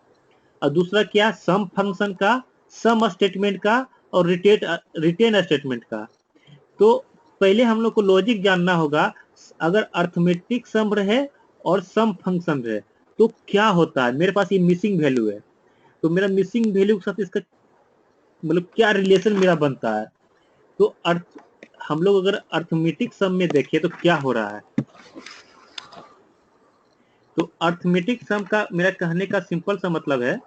Speaker 1: और दूसरा क्या सम फंक्शन का, सम स्टेटमेंट का, और रिटेन स्टेटमेंट का। तो पहले हम लोग को लॉजिक जानना होगा, अगर अर्थमेटिक सम रहे और सम फंक्शन रहे तो क्या होता है। मेरे पास ये मिसिंग वैल्यू है, तो मेरा मिसिंग वैल्यू के साथ इसका मतलब क्या रिलेशन मेरा बनता है। तो हम लोग अगर अर्थमेटिक सम में देखें तो क्या हो रहा है। तो अर्थमेटिक सम का मेरा कहने का सिंपल सा मतलब है,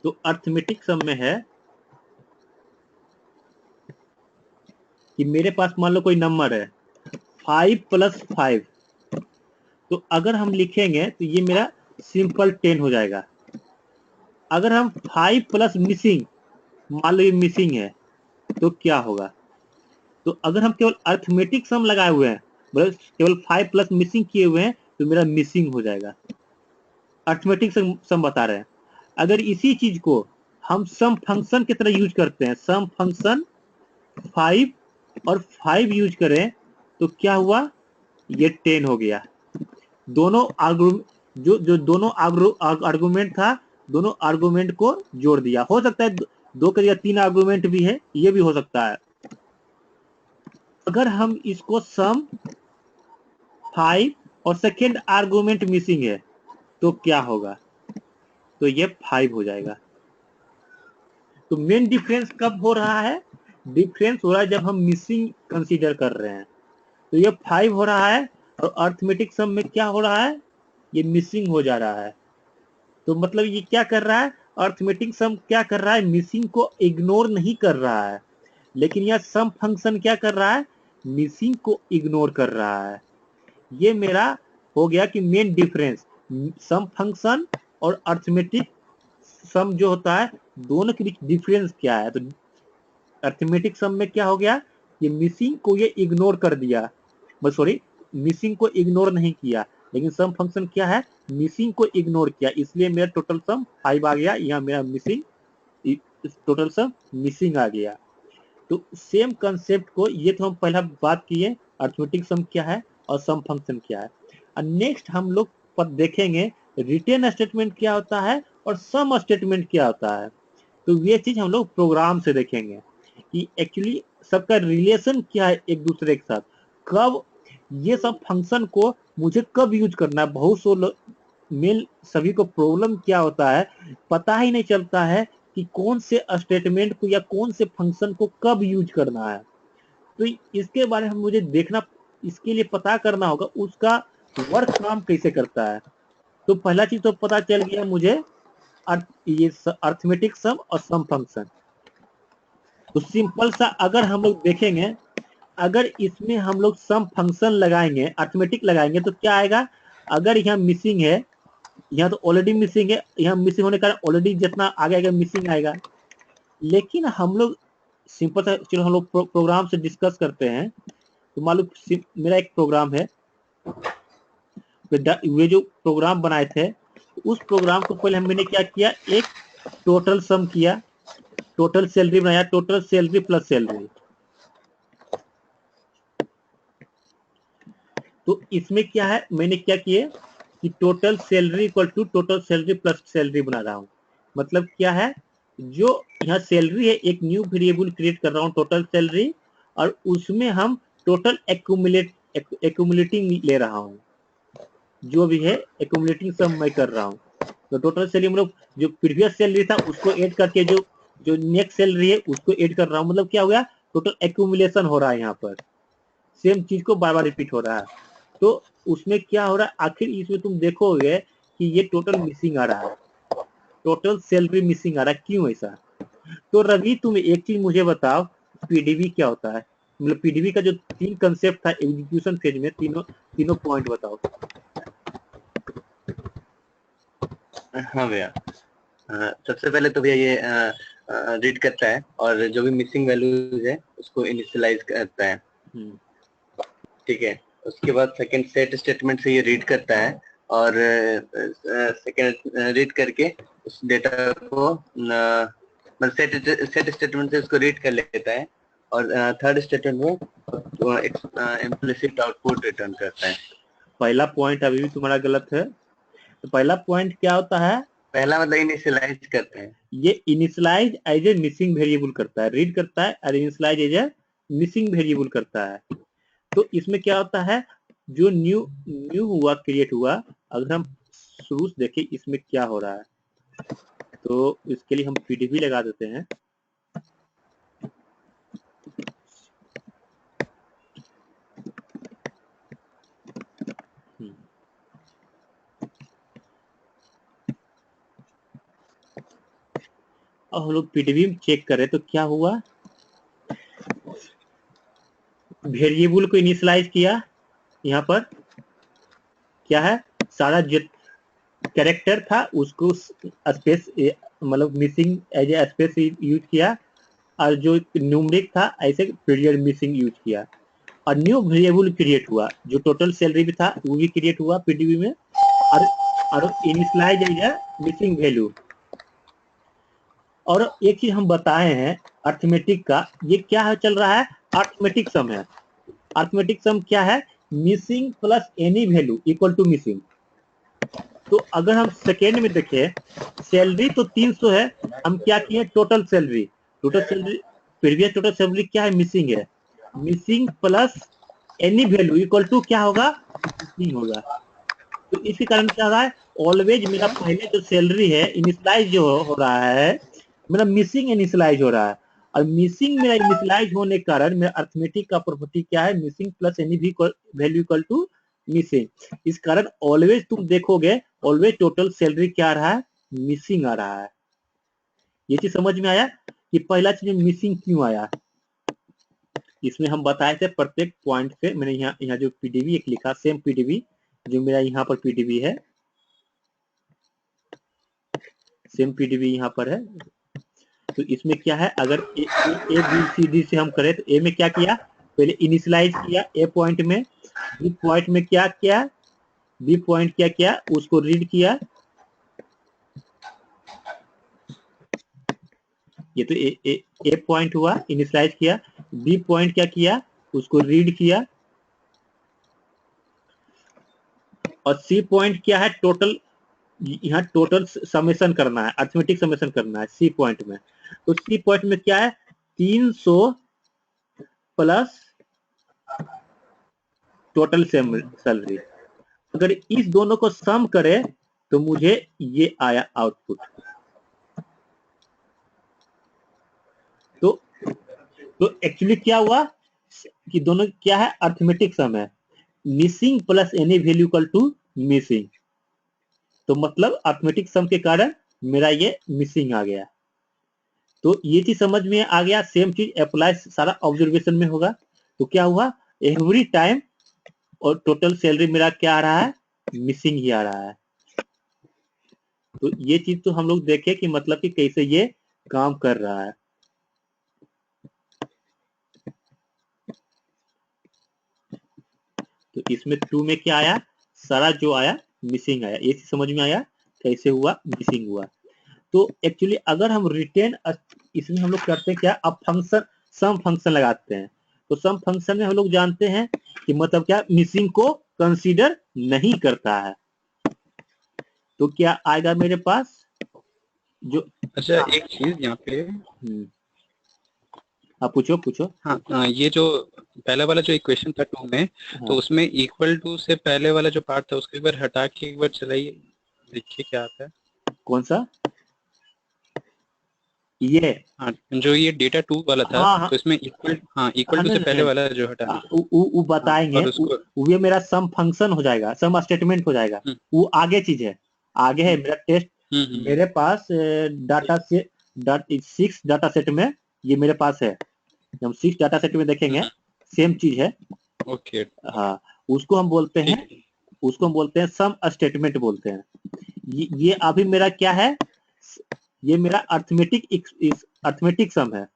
Speaker 1: तो अर्थमेटिक सम में है कि मेरे पास मान लो कोई नंबर है 5 प्लस 5, तो अगर हम लिखेंगे तो ये मेरा सिंपल 10 हो जाएगा। अगर हम 5 प्लस मिसिंग, मान लो ये मिसिंग है, तो क्या होगा। तो अगर हम केवल अर्थमेटिक सम लगाए हुए हैं, मतलब केवल 5 प्लस मिसिंग किए हुए हैं, तो मेरा मिसिंग हो जाएगा। अर्थमेटिक सम बता रहे हैं। अगर इसी चीज को हम सम फंक्शन की तरह यूज करते हैं, सम फंक्शन 5 और 5 यूज करें तो क्या हुआ, ये 10 हो गया। दोनों जो दोनों आर्गुमेंट था, दोनों आर्गुमेंट को जोड़ दिया। हो सकता है दो के या 3 आर्गुमेंट भी है, ये भी हो सकता है। अगर हम इसको सम 5 और सेकेंड आर्गुमेंट मिसिंग है तो क्या होगा, तो ये 5 हो जाएगा। तो मेन डिफरेंस कब हो रहा है, डिफरेंस हो रहा है जब हम मिसिंग कंसीडर कर रहे हैं। तो ये 5 हो रहा है और अर्थमेटिक सम में क्या हो रहा है, ये मिसिंग हो जा रहा है। तो मतलब ये क्या कर रहा है, अर्थमेटिक सम क्या कर रहा है, मिसिंग को इग्नोर नहीं कर रहा है, लेकिन यह सम फंक्शन क्या कर रहा है, मिसिंग को इग्नोर कर रहा है। ये मेरा हो गया कि मेन डिफरेंस सम फंक्शन और अर्थमेटिक सम जो होता है दोनों के बीच डिफरेंस क्या है। तो अर्थमेटिक सम में क्या हो गया, ये मिसिंग को ये इग्नोर कर दिया, बस सॉरी मिसिंग को इग्नोर नहीं किया, लेकिन सम फंक्शन क्या है, मिसिंग को इग्नोर किया, इसलिए मेरा टोटल सम 5 आ गया। यहाँ मेरा मिसिंग टोटल सम मिसिंग आ गया। तो सेम कंसेप्ट को ये तो हम पहला बात किए अर्थमेटिक सम क्या है और सम फंक्शन क्या है। और नेक्स्ट हम लोग देखेंगे रिटेन स्टेटमेंट क्या होता है और सम स्टेटमेंट क्या होता है। तो ये चीज हम लोग प्रोग्राम से देखेंगे कि एक्चुअली सबका रिलेशन क्या है एक दूसरे के साथ, कब ये सब फंक्शन को मुझे कब यूज करना है। बहुत सो मेल सभी को प्रॉब्लम क्या होता है, पता ही नहीं चलता है कि कौन से स्टेटमेंट को या कौन से फंक्शन को कब यूज करना है। तो इसके बारे में मुझे देखना, इसके लिए पता करना होगा उसका वर्क काम कैसे करता है। तो पहला चीज तो पता चल गया मुझे ये अर्थमेटिक सम और सम फंक्शन। तो सिंपल सा अगर हम लोग देखेंगे, अगर इसमें हम लोग सम फंक्शन लगाएंगे अर्थमेटिक लगाएंगे तो क्या आएगा, अगर यहाँ मिसिंग है, यहाँ तो ऑलरेडी मिसिंग है, यहाँ मिसिंग होने का ऑलरेडी जितना आगे आएगा मिसिंग आएगा। लेकिन हम लोग सिंपल सा चलो हम लोग प्रोग्राम से डिस्कस करते हैं। तो मान लो मेरा एक प्रोग्राम है, ये जो प्रोग्राम बनाए थे उस प्रोग्राम को पहले मैंने क्या किया, एक टोटल सम किया, टोटल सैलरी बनाया, टोटल सैलरी प्लस सैलरी। तो इसमें क्या है, मैंने क्या किया कि total salary equal to total salary plus salary बना रहा हूँ। मतलब क्या है, जो यहाँ सैलरी है एक न्यू वेरिएबल क्रिएट कर रहा हूँ टोटल सैलरी, और उसमें हम टोटल एक्यूमुलेटिंग ले रहा हूँ, जो भी है एक्यूमुलेटिंग सम मैं कर रहा हूँ। तो टोटल सैलरी मतलब जो प्रीवियस सैलरी था उसको ऐड करके जो जो नेक्स्ट सैलरी है उसको ऐड कर रहा हूँ। मतलब क्या हो गया, टोटल एक्यूमुलेशन हो रहा है, यहाँ पर सेम चीज को बार बार रिपीट हो रहा है। तो उसमें क्या हो रहा है, आखिर इसमें तुम देखोगे कि ये टोटल मिसिंग आ रहा है, टोटल सैलरी मिसिंग आ रहा है, क्यों ऐसा। तो रवि तुम एक चीज मुझे बताओ, पीडीबी क्या होता है, मतलब पीडीबी का जो 3 कंसेप्ट था एग्जीक्यूशन फेज में, तीनों पॉइंट बताओ।
Speaker 3: हाँ भैया, सबसे पहले तो भैया ये रीड करता है और जो भी मिसिंग वैल्यूज है उसको इनिशियलाइज करता है, ठीक है। उसके बाद सेकंड सेट स्टेटमेंट से ये रीड करता है और सेकंड रीड करके उस डेटा को सेट स्टेटमेंट से उसको रीड कर लेता है और थर्ड स्टेटमेंट में इम्प्लिसिट आउटपुट रिटर्न करता है।
Speaker 1: पहला पॉइंट अभी भी तुम्हारा गलत है। तो पहला पॉइंट क्या होता है,
Speaker 3: पहला मतलब इनिशियलाइज करते हैं,
Speaker 1: ये initialize as a missing variable करता है, रीड करता है और initialize as a missing variable करता है। तो इसमें क्या होता है, जो न्यू हुआ क्रिएट हुआ, अगर हम शुरू से देखें इसमें क्या हो रहा है, तो इसके लिए हम पीडीबी लगा देते हैं। और हम लोग पीडीबी में चेक करें तो क्या हुआ, वेरिएबल को इनिशियलाइज किया, यहाँ पर क्या है, सारा जो कैरेक्टर था उसको स्पेस मतलब missing as a space use किया, और जो न्यूमरिक था ऐसे पीरियड मिसिंग यूज किया, और न्यू वेरिएबल क्रिएट हुआ, जो टोटल सैलरी भी था वो भी क्रिएट हुआ पीडीबी में, और initialize as a missing value. और एक चीज हम बताए हैं अर्थमेटिक का, ये क्या है चल रहा है, अर्थमेटिक सम है। अर्थमेटिक सम क्या है, missing plus any value equal to missing. तो अगर हम सेकेंड में देखें, सैलरी तो 300 है, हम क्या किए, total salary previous total salary क्या है, मिसिंग है, missing plus any value equal to क्या होगा, मिसिंग होगा। तो इसी कारण क्या हो रहा है, ऑलवेज मेरा पहले जो सैलरी है इनिशियलाइज जो हो रहा है, मेरा मिसिंग इनिशियलाइज हो रहा है, और मिसिंग मेरा इनिशियलाइज होने के कारण मेरा अर्थमेटिक का प्रॉपर्टी क्या है, मिसिंग प्लस एनी भी वैल्यू इक्वल टू मिसिंग। इस कारण ऑलवेज तुम देखोगे ऑलवेज टोटल सैलरी क्या आ रहा है, मिसिंग आ रहा है। ये चीज समझ में आया कि पहला चीज मिसिंग क्यों आया। इसमें हम बताए थे प्रत्येक पॉइंट पे, मैंने यहाँ जो पीडीबी एक लिखा, सेम पीडीबी जो मेरा यहाँ पर पीडीबी है, सेम पीडीबी यहाँ पर है। तो इसमें क्या है, अगर ए बी सी डी से हम करें तो ए में क्या किया, पहले इनिशियलाइज किया ए पॉइंट में, बी पॉइंट में क्या किया, बी पॉइंट क्या किया उसको रीड किया, ये तो ए पॉइंट हुआ, इनिशियलाइज किया, बी पॉइंट क्या किया उसको रीड किया, और सी पॉइंट क्या है, टोटल, यहाँ टोटल समेशन करना है, अर्थमेटिक समेशन करना है सी पॉइंट में। तो सी पॉइंट में क्या है, 300 प्लस टोटल सैलरी। अगर इस दोनों को सम करे तो मुझे ये आया आउटपुट। तो एक्चुअली क्या हुआ कि दोनों क्या है, अर्थमेटिक सम है, missing plus any value equal to missing. तो मतलब अर्थमेटिक सम के कारण मेरा ये मिसिंग आ गया। तो ये चीज समझ में आ गया। सेम चीज अप्लाई सारा ऑब्जर्वेशन में होगा। तो क्या हुआ, एवरी टाइम और टोटल सैलरी मेरा क्या आ रहा है, मिसिंग ही आ रहा है। तो ये चीज तो हम लोग देखे कि मतलब कि कैसे ये काम कर रहा है। तो इसमें 2 में क्या आया, सारा जो आया मिसिंग आया। ये चीज समझ में आया कैसे हुआ, मिसिंग हुआ। तो एक्चुअली अगर हम रिटेन, इसमें हम लोग करते हैं क्या, अब फंक्शन सम फंक्शन लगाते हैं। तो सम फंक्शन में हम लोग जानते हैं कि मतलब क्या, मिसिंग को कंसीडर नहीं करता है। तो क्या आएगा मेरे पास जो,
Speaker 5: अच्छा एक चीज यहाँ पे,
Speaker 1: आप पूछो।
Speaker 5: हाँ ये जो पहला वाला जो इक्वेशन था 2 में,
Speaker 1: हाँ।
Speaker 5: तो उसमें इक्वल टू से पहले वाला जो पार्ट था उसको एक बार हटा के एक बार चलाइए, देखिए क्या आता है।
Speaker 1: कौन सा, ये,
Speaker 5: हाँ जो ये डेटा 2 वाला था,
Speaker 1: हाँ
Speaker 5: तो इसमें इक्वल टू से पहले वाला जो हटा दीजिए।
Speaker 1: वो बताएंगे,
Speaker 5: और उसको
Speaker 1: वो मेरा सम फंक्शन हो जाएगा, सम स्टेटमेंट हो जाएगा। वो आगे चीज है, आगे है मेरा टेस्ट। मेरे पास डाटा से 6 डाटा सेट में ये मेरे पास है। हम 6 डाटा सेट में देखेंगे सेम चीज है।
Speaker 5: ओके
Speaker 1: हाँ, उसको हम बोलते हैं सम स्टेटमेंट बोलते हैं। ये अभी मेरा क्या है, ये मेरा अर्थमेटिक सम है।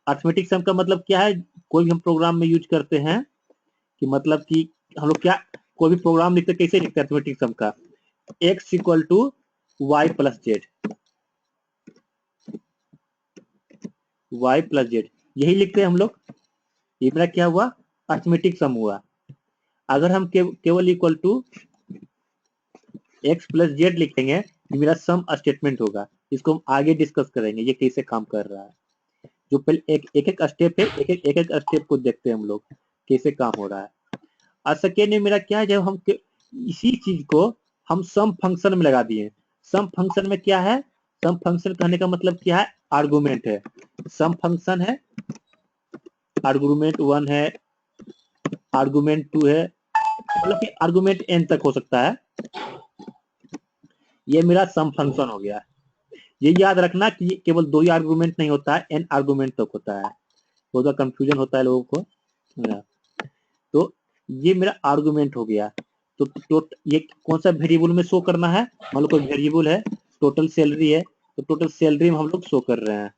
Speaker 1: अर्थमेटिक सम का मतलब क्या है, कोई भी हम प्रोग्राम में यूज करते हैं कि मतलब कि हम लोग क्या, कोई भी प्रोग्राम लिखते कैसे लिखते हैं अर्थमेटिक सम का, x equal to Y plus Z, Y plus Z, यही लिखते हैं हम लोग। ये मेरा क्या हुआ, अर्थमेटिक सम हुआ। अगर हम केवल equal to x plus Z लिखेंगे, ये मेरा सम स्टेटमेंट होगा। इसको हम आगे डिस्कस करेंगे ये कैसे काम कर रहा है। जो पहले एक स्टेप है, एक स्टेप को देखते हैं हम लोग कैसे काम हो रहा है। और सेकेंड में मेरा क्या है, जब हम इसी चीज को हम सम फंक्शन में लगा दिए। सम फंक्शन में क्या है, सम फंक्शन कहने का मतलब क्या है, आर्गुमेंट है। सम फंक्शन है, आर्गुमेंट 1 है, आर्गुमेंट 2 है, मतलब कि आर्गुमेंट n तक हो सकता है। ये मेरा सम फंक्शन हो गया। ये याद रखना कि केवल 2 ही आर्गुमेंट नहीं होता है, n आर्गुमेंट तक होता है। बहुत कंफ्यूजन होता है लोगों को। तो ये मेरा आर्गुमेंट हो गया। तो ये कौन सा वेरिएबल में शो करना है, मान लो कोई वेरिएबल है, टोटल सैलरी है, तो टोटल सैलरी में हम लोग शो कर रहे हैं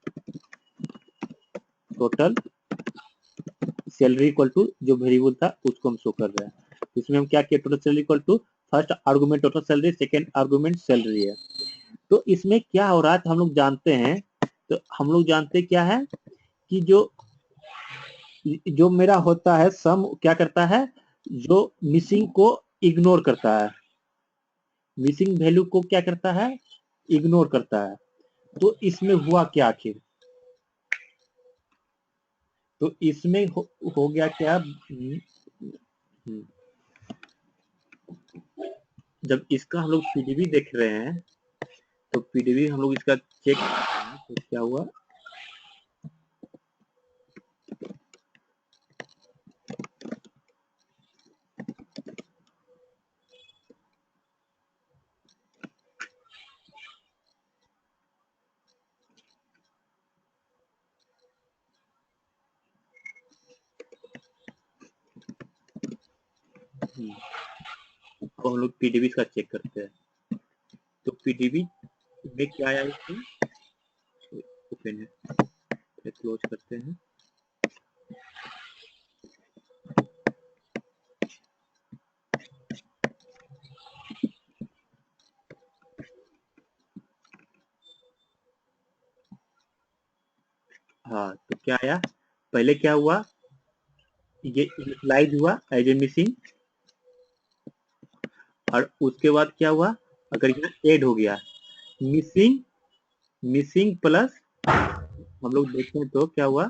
Speaker 1: टोटल सैलरी इक्वल टू जो वेरिएबल था उसको हम शो कर रहे हैं। इसमें हम क्या किया, total salary equal to first argument total salary, second argument salary है। तो इसमें क्या हो रहा है, तो हम लोग जानते हैं, तो हम लोग जानते क्या है कि जो मेरा होता है सम क्या करता है, जो मिसिंग को इग्नोर करता है, मिसिंग वैल्यू को क्या करता है, इग्नोर करता है। तो इसमें हुआ क्या आखिर, तो इसमें हो गया क्या, जब इसका हम लोग पीडीबी देख रहे हैं, तो पीडीबी हम लोग इसका चेक, तो क्या हुआ, तो हम लोग पीडीबी का चेक करते हैं। तो पीडीबी में क्या आया इसमें, ओपन है, क्लोज करते हैं। हाँ, तो क्या आया, पहले क्या हुआ, ये इनिशियलाइज हुआ एज ए मिसिंग, और उसके बाद क्या हुआ, अगर ये ऐड हो गया मिसिंग, मिसिंग प्लस, हम लोग देखें तो क्या हुआ,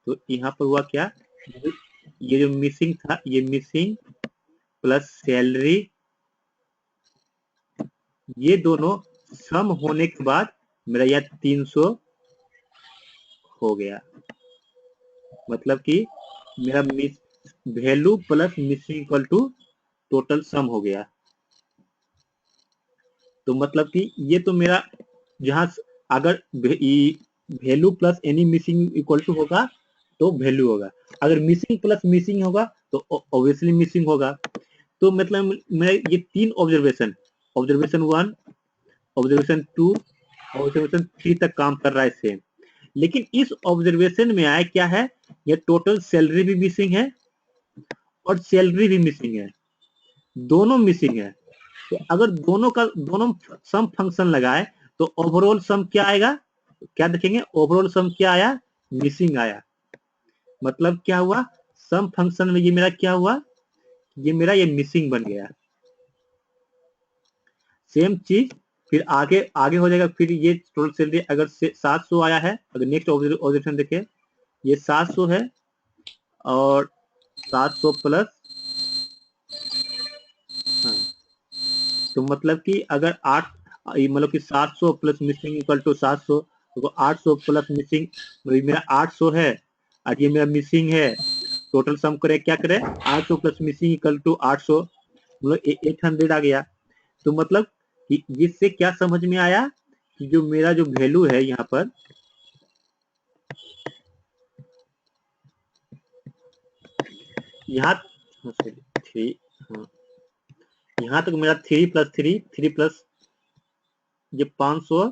Speaker 1: तो यहाँ पर हुआ क्या, ये जो मिसिंग था, ये मिसिंग प्लस सैलरी, ये दोनों सम होने के बाद मेरा यह 300 हो गया। मतलब कि मेरा value plus missing equal to total sum हो गया। तो मतलब कि ये तो मेरा, जहां अगर value plus any missing equal to होगा तो वैल्यू होगा, अगर मिसिंग प्लस मिसिंग होगा तो ऑब्वियसली मिसिंग होगा। तो मतलब मैं ये 3 ऑब्जर्वेशन, ऑब्जर्वेशन 1, ऑब्जर्वेशन 2, ऑब्जर्वेशन 3 तक काम कर रहा है सेम, लेकिन इस ऑब्जर्वेशन में आया क्या है, ये टोटल सैलरी भी मिसिंग है और सैलरी भी मिसिंग है, दोनों मिसिंग है। तो अगर दोनों सम फंक्शन लगाए तो ओवरऑल सम क्या आएगा, क्या देखेंगे, ओवरऑल सम क्या आया, मिसिंग आया। मतलब क्या हुआ, सम फंक्शन में ये मेरा क्या हुआ, ये मेरा ये मिसिंग बन गया। सेम चीज फिर आगे आगे हो जाएगा, फिर ये टोटल सैलरी अगर 700 आया है, अगर नेक्स्ट ऑब्जर्वेशन देखें, ये 700 है और 700 प्लस, हाँ, तो मतलब कि अगर 8, मतलब कि 700 प्लस मिसिंग इक्वल टू 700, तो 800 प्लस मिसिंग, मेरा 800 है और ये मेरा मिसिंग है, टोटल सम करे क्या करे, 800 प्लस मिसिंग इक्वल टू 800, मतलब 800 आ गया। तो मतलब कि इससे क्या समझ में आया कि जो मेरा जो वैल्यू है यहाँ पर, यहाँ यहाँ तक मेरा 3 प्लस 3 प्लस ये 500,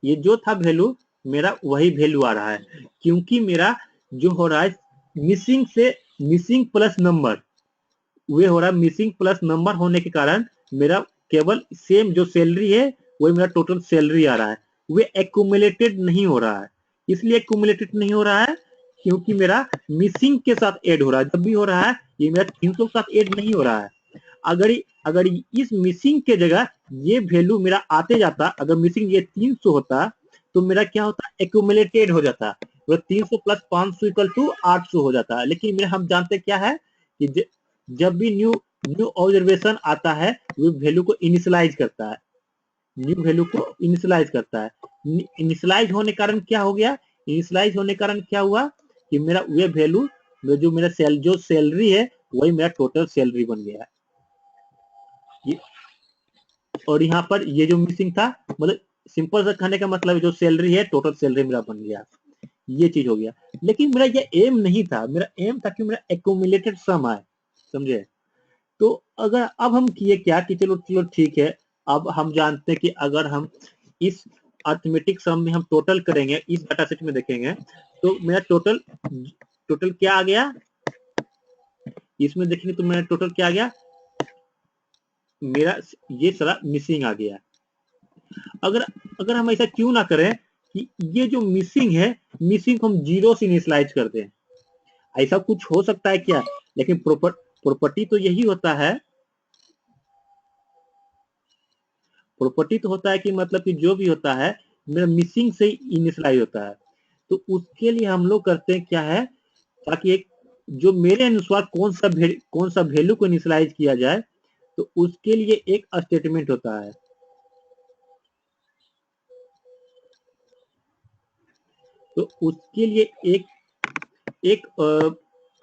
Speaker 1: ये जो था वैल्यू मेरा वही वैल्यू आ रहा है, क्योंकि मेरा जो हो रहा है मिसिंग से मिसिंग प्लस नंबर, वे हो रहा है मिसिंग प्लस नंबर होने के कारण मेरा केवल सेम जो सैलरी है वही मेरा टोटल सैलरी आ रहा है, वे एक्यूमुलेटेड नहीं हो रहा है। इसलिए एक्यूमुलेटेड नहीं हो रहा है क्योंकि मेरा मिसिंग के साथ ऐड हो रहा है, जब भी हो रहा है ये मेरा 300 के साथ ऐड नहीं हो रहा है। अगर अगर इस मिसिंग के जगह ये वैल्यू मेरा आते जाता, अगर मिसिंग ये 300 होता तो मेरा क्या होता, एक्यूमुलेटेड हो जाता, 300 प्लस 500 इक्वल टू 800 हो जाता। लेकिन मेरा हम जानते क्या है कि जब भी न्यू न्यू ऑब्जर्वेशन आता है वो वैल्यू को इनिशियलाइज करता है, न्यू वैल्यू को इनिशियलाइज करता है। इनिशियलाइज होने कारण क्या हो गया, इनिशियलाइज होने कारण क्या हुआ कि मेरा वे वैल्यू जो मेरा जो सैलरी है वही मेरा टोटल सैलरी बन गया। ये और यहाँ पर ये जो मिसिंग था, मतलब सिंपल सा कहने का मतलब जो सैलरी है टोटल सैलरी मेरा बन गया, ये चीज हो गया। लेकिन मेरा ये एम नहीं था, मेरा एम था कि मेरा एक्यूमुलेटेड सम आए, समझे। तो अगर अब हम किए क्या कि चलो चलो ठीक है, अब हम जानते हैं कि अगर हम इस अर्थमेटिक सम में हम टोटल करेंगे, इस डाटा सेट में देखेंगे तो मेरा टोटल टोटल क्या आ गया, इसमें देखेंगे तो मेरा टोटल क्या आ गया, मेरा ये सारा मिसिंग आ गया। अगर अगर हम ऐसा क्यों ना करें कि ये जो मिसिंग है, मिसिंग हम 0 से इनिशियलाइज कर दें, ऐसा कुछ हो सकता है क्या, लेकिन प्रॉपर्टी तो यही होता है, प्रॉपर्टी तो होता है कि मतलब कि जो भी होता है मेरा मिसिंग से इनिशियलाइज होता है। तो उसके लिए हम लोग करते हैं क्या है, ताकि एक जो मेरे अनुसार कौन सा वैल्यू को इनिशियलाइज किया जाए, तो उसके लिए एक स्टेटमेंट होता है। तो उसके लिए एक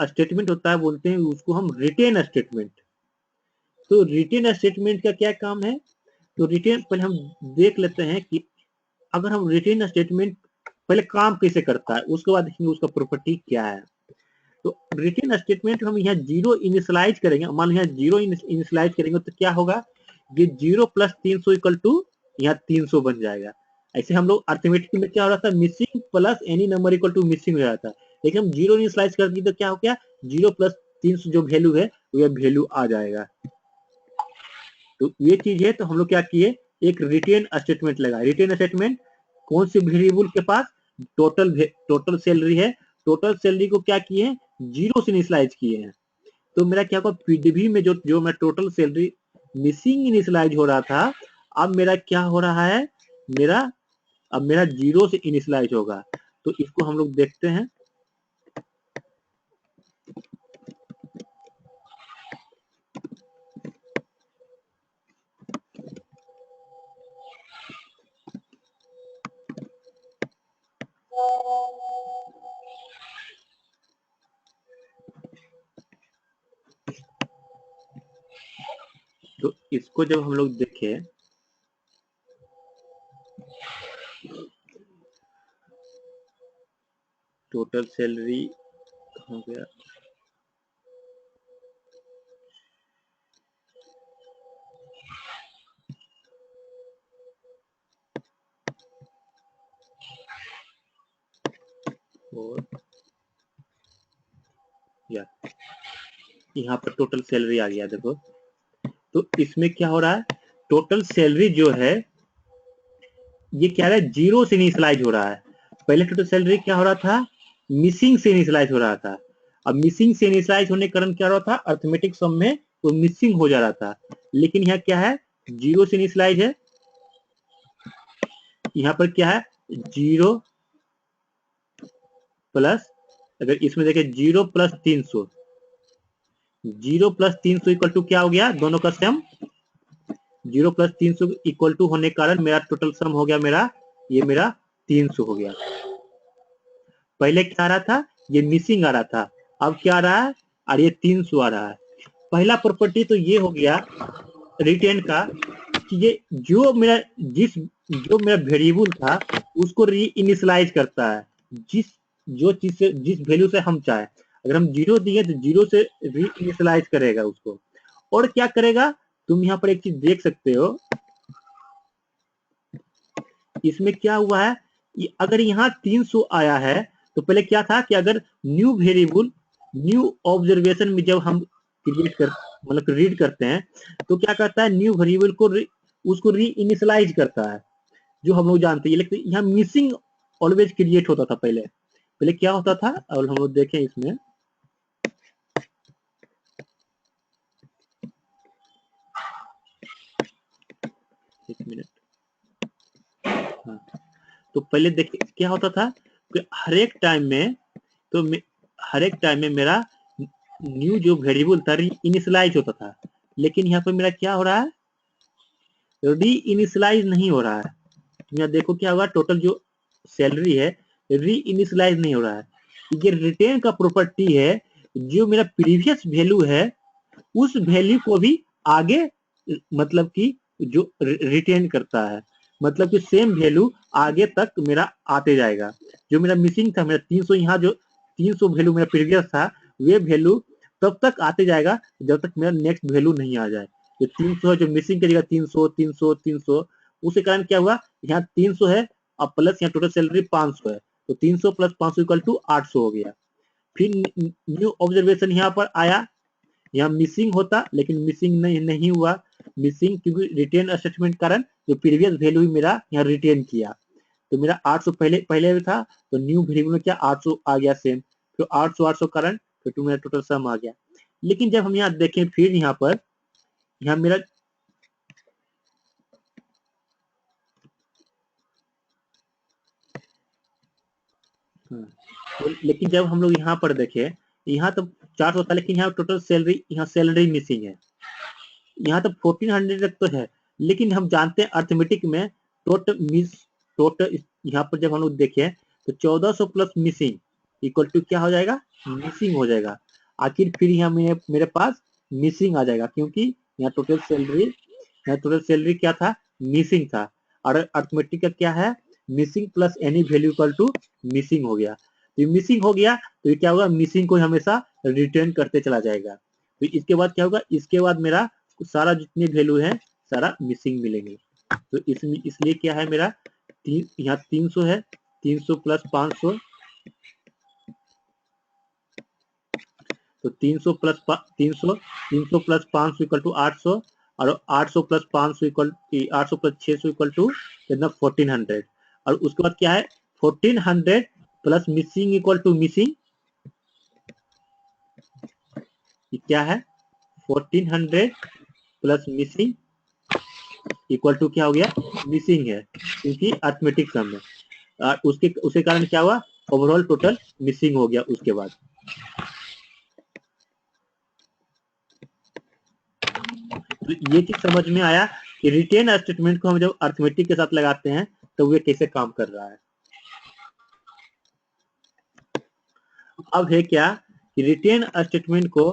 Speaker 1: स्टेटमेंट होता है, बोलते हैं उसको हम रिटेन स्टेटमेंट। तो रिटेन स्टेटमेंट का क्या काम है, तो रिटेन पहले हम देख लेते हैं कि अगर हम रिटेन स्टेटमेंट पहले काम कैसे करता है, उसके बाद देखेंगे उसका प्रॉपर्टी क्या है। तो रिटेन स्टेटमेंट हम यहाँ जीरो इनिशियलाइज करेंगे, मान लो यहाँ जीरो इनिशियलाइज करेंगे तो क्या होगा, ये 0 + 300 इक्वल टू यहाँ 300 बन जाएगा। ऐसे हम लोग अर्थमेटिक में क्या हो रहा था, missing plus any number equal to missing हो रहा था, लेकिन हम जीरो इनिशियलाइज कर दिए तो क्या हो गया, 0 + 300 जो वैल्यू है वो वैल्यू आ जाएगा। तो ये चीज है, तो हम लोग क्या किए, एक रिटेन स्टेटमेंट लगा। रिटेन स्टेटमेंट कौन से वेरिएबल के पास, टोटल सैलरी है, टोटल सैलरी को क्या किए, जीरो से इनिशियलाइज किए हैं। तो मेरा क्या होगा, पीडीबी में जो मैं टोटल सैलरी मिसिंग इनिशियलाइज हो रहा था, अब मेरा क्या हो रहा है, अब मेरा जीरो से इनिशियलाइज होगा। तो इसको हम लोग देखते हैं। तो इसको जब हम लोग देखें, टोटल सैलरी हो गया, और यहाँ पर टोटल सैलरी आ गया। देखो तो इसमें क्या हो रहा है, टोटल सैलरी जो है ये क्या है, जीरो से इनिशियलाइज हो रहा है। पहले टोटल सैलरी क्या हो रहा था, मिसिंग से इनिशियलाइज हो रहा था। अब मिसिंग से इनिशियलाइज होने के कारण क्या हो रहा था, अर्थमेटिक सम में वो मिसिंग हो जा रहा था, लेकिन यहाँ क्या है, जीरो से इनिशियलाइज है। यहाँ पर क्या है, 0 प्लस, अगर इसमें देखें 0 + 300, 0 + 300 इक्वल टू क्या हो गया, दोनों का सम 0 + 300 इक्वल टू होने के कारण मेरा टोटल सम हो गया, मेरा 300 हो गया। पहले क्या आ रहा था, ये मिसिंग आ रहा था, अब क्या आ रहा है, और ये 300 आ रहा है। पहला प्रॉपर्टी तो ये हो गया रिटेन का, कि ये जो मेरा वेरिएबल था उसको री इनिशियलाइज करता है, जिस वैल्यू से हम चाहे। अगर हम 0 दिए तो 0 से री इनिशियलाइज करेगा उसको। और क्या करेगा, तुम यहाँ पर एक चीज देख सकते हो, इसमें क्या हुआ है, अगर यहाँ 300 आया है तो पहले क्या था कि अगर न्यू वेरिएबल न्यू ऑब्जर्वेशन में जब हम रीड करते हैं तो क्या करता है, न्यू वेरिएबल को उसको री इनिशियलाइज करता है, जो हम लोग जानते हैं। लेकिन यहाँ मिसिंग ऑलवेज क्रिएट होता था। पहले क्या होता था, और हम लोग देखें इसमें, एक मिनट, हाँ, तो पहले देखिए क्या होता था कि हर एक टाइम में मेरा न्यू जो वेरिएबल था री इनिशियलाइज होता था, लेकिन यहाँ पर मेरा क्या हो रहा है, री इनिशियलाइज नहीं हो रहा है। यहाँ देखो क्या हुआ, टोटल जो सैलरी है री इनिशियलाइज नहीं हो रहा है। ये रिटेन का प्रॉपर्टी है, जो मेरा प्रीवियस वैल्यू है उस वैल्यू को भी आगे मतलब कि जो रिटेन करता है, मतलब कि सेम वैल्यू आगे तक मेरा आते जाएगा। जो मेरा मिसिंग था, मेरा 300, यहाँ जो 300 वैल्यू मेरा प्रीवियस था, वे वैल्यू तब तक आते जाएगा जब तक मेरा नेक्स्ट वैल्यू नहीं आ जाए। जो 300 है, जो मिसिंग करेगा 300 300 300, उसके कारण क्या हुआ, यहाँ 300 है, अब प्लस यहाँ टोटल सैलरी 500 है, तो 300 + 500 इक्वल टू 800 हो गया। फिर न्यू ऑब्जर्वेशन यहाँ पर आया, यहाँ मिसिंग होता, लेकिन मिसिंग नहीं हुआ। मिसिंग क्योंकि रिटेन स्टेटमेंट कारण जो प्रीवियस वैल्यू मेरा यहाँ रिटेन किया, तो मेरा 800 पहले भी था, तो न्यू वेरिएबल में क्या 800 आ गया सेम, तो 800 कारण तो मेरा टोटल सम आ गया। लेकिन जब हम यहाँ देखें, फिर यहाँ मेरा लेकिन जब हम लोग यहाँ पर देखें, यहाँ तो 400 था, लेकिन यहाँ टोटल सैलरी, यहाँ सैलरी मिसिंग है। यहाँ तो 1400 तक तो है, लेकिन हम जानते हैं अर्थमेटिक में टोटल यहाँ पर जब हम लोग देखें तो 1400 प्लस मिसिंग इक्वल टू क्या हो जाएगा, मिसिंग हो जाएगा। आखिर फिर यहाँ मेरे पास मिसिंग आ जाएगा, क्योंकि यहाँ टोटल सैलरी क्या था, मिसिंग था, और अर्थमेटिक का क्या है, missing plus any value equal to missing हो गया। तो ये मिसिंग हो गया, तो ये क्या होगा, मिसिंग को हमेशा रिटर्न करते चला जाएगा। तो इसके बाद क्या होगा, इसके बाद मेरा सारा जितने वैल्यू है सारा मिसिंग मिलेंगे। तो इसलिए क्या है मेरा यहाँ 300 है, 300 प्लस 500, तो 300 प्लस 500 इक्वल टू 800, और 800 plus 500 equal 800 plus 600 equal to कितना 1400, और उसके बाद क्या है 1400 plus missing equal to missing, क्या है 1400 प्लस मिसिंग इक्वल टू क्या हो गया, मिसिंग है, क्योंकि अर्थमेटिक सम है। उसके कारण क्या हुआ, ओवरऑल टोटल मिसिंग हो गया। उसके बाद तो ये चीज समझ में आया कि रिटेन स्टेटमेंट को हम जब अर्थमेटिक के साथ लगाते हैं तो ये कैसे काम कर रहा है। अब है क्या कि रिटेन स्टेटमेंट को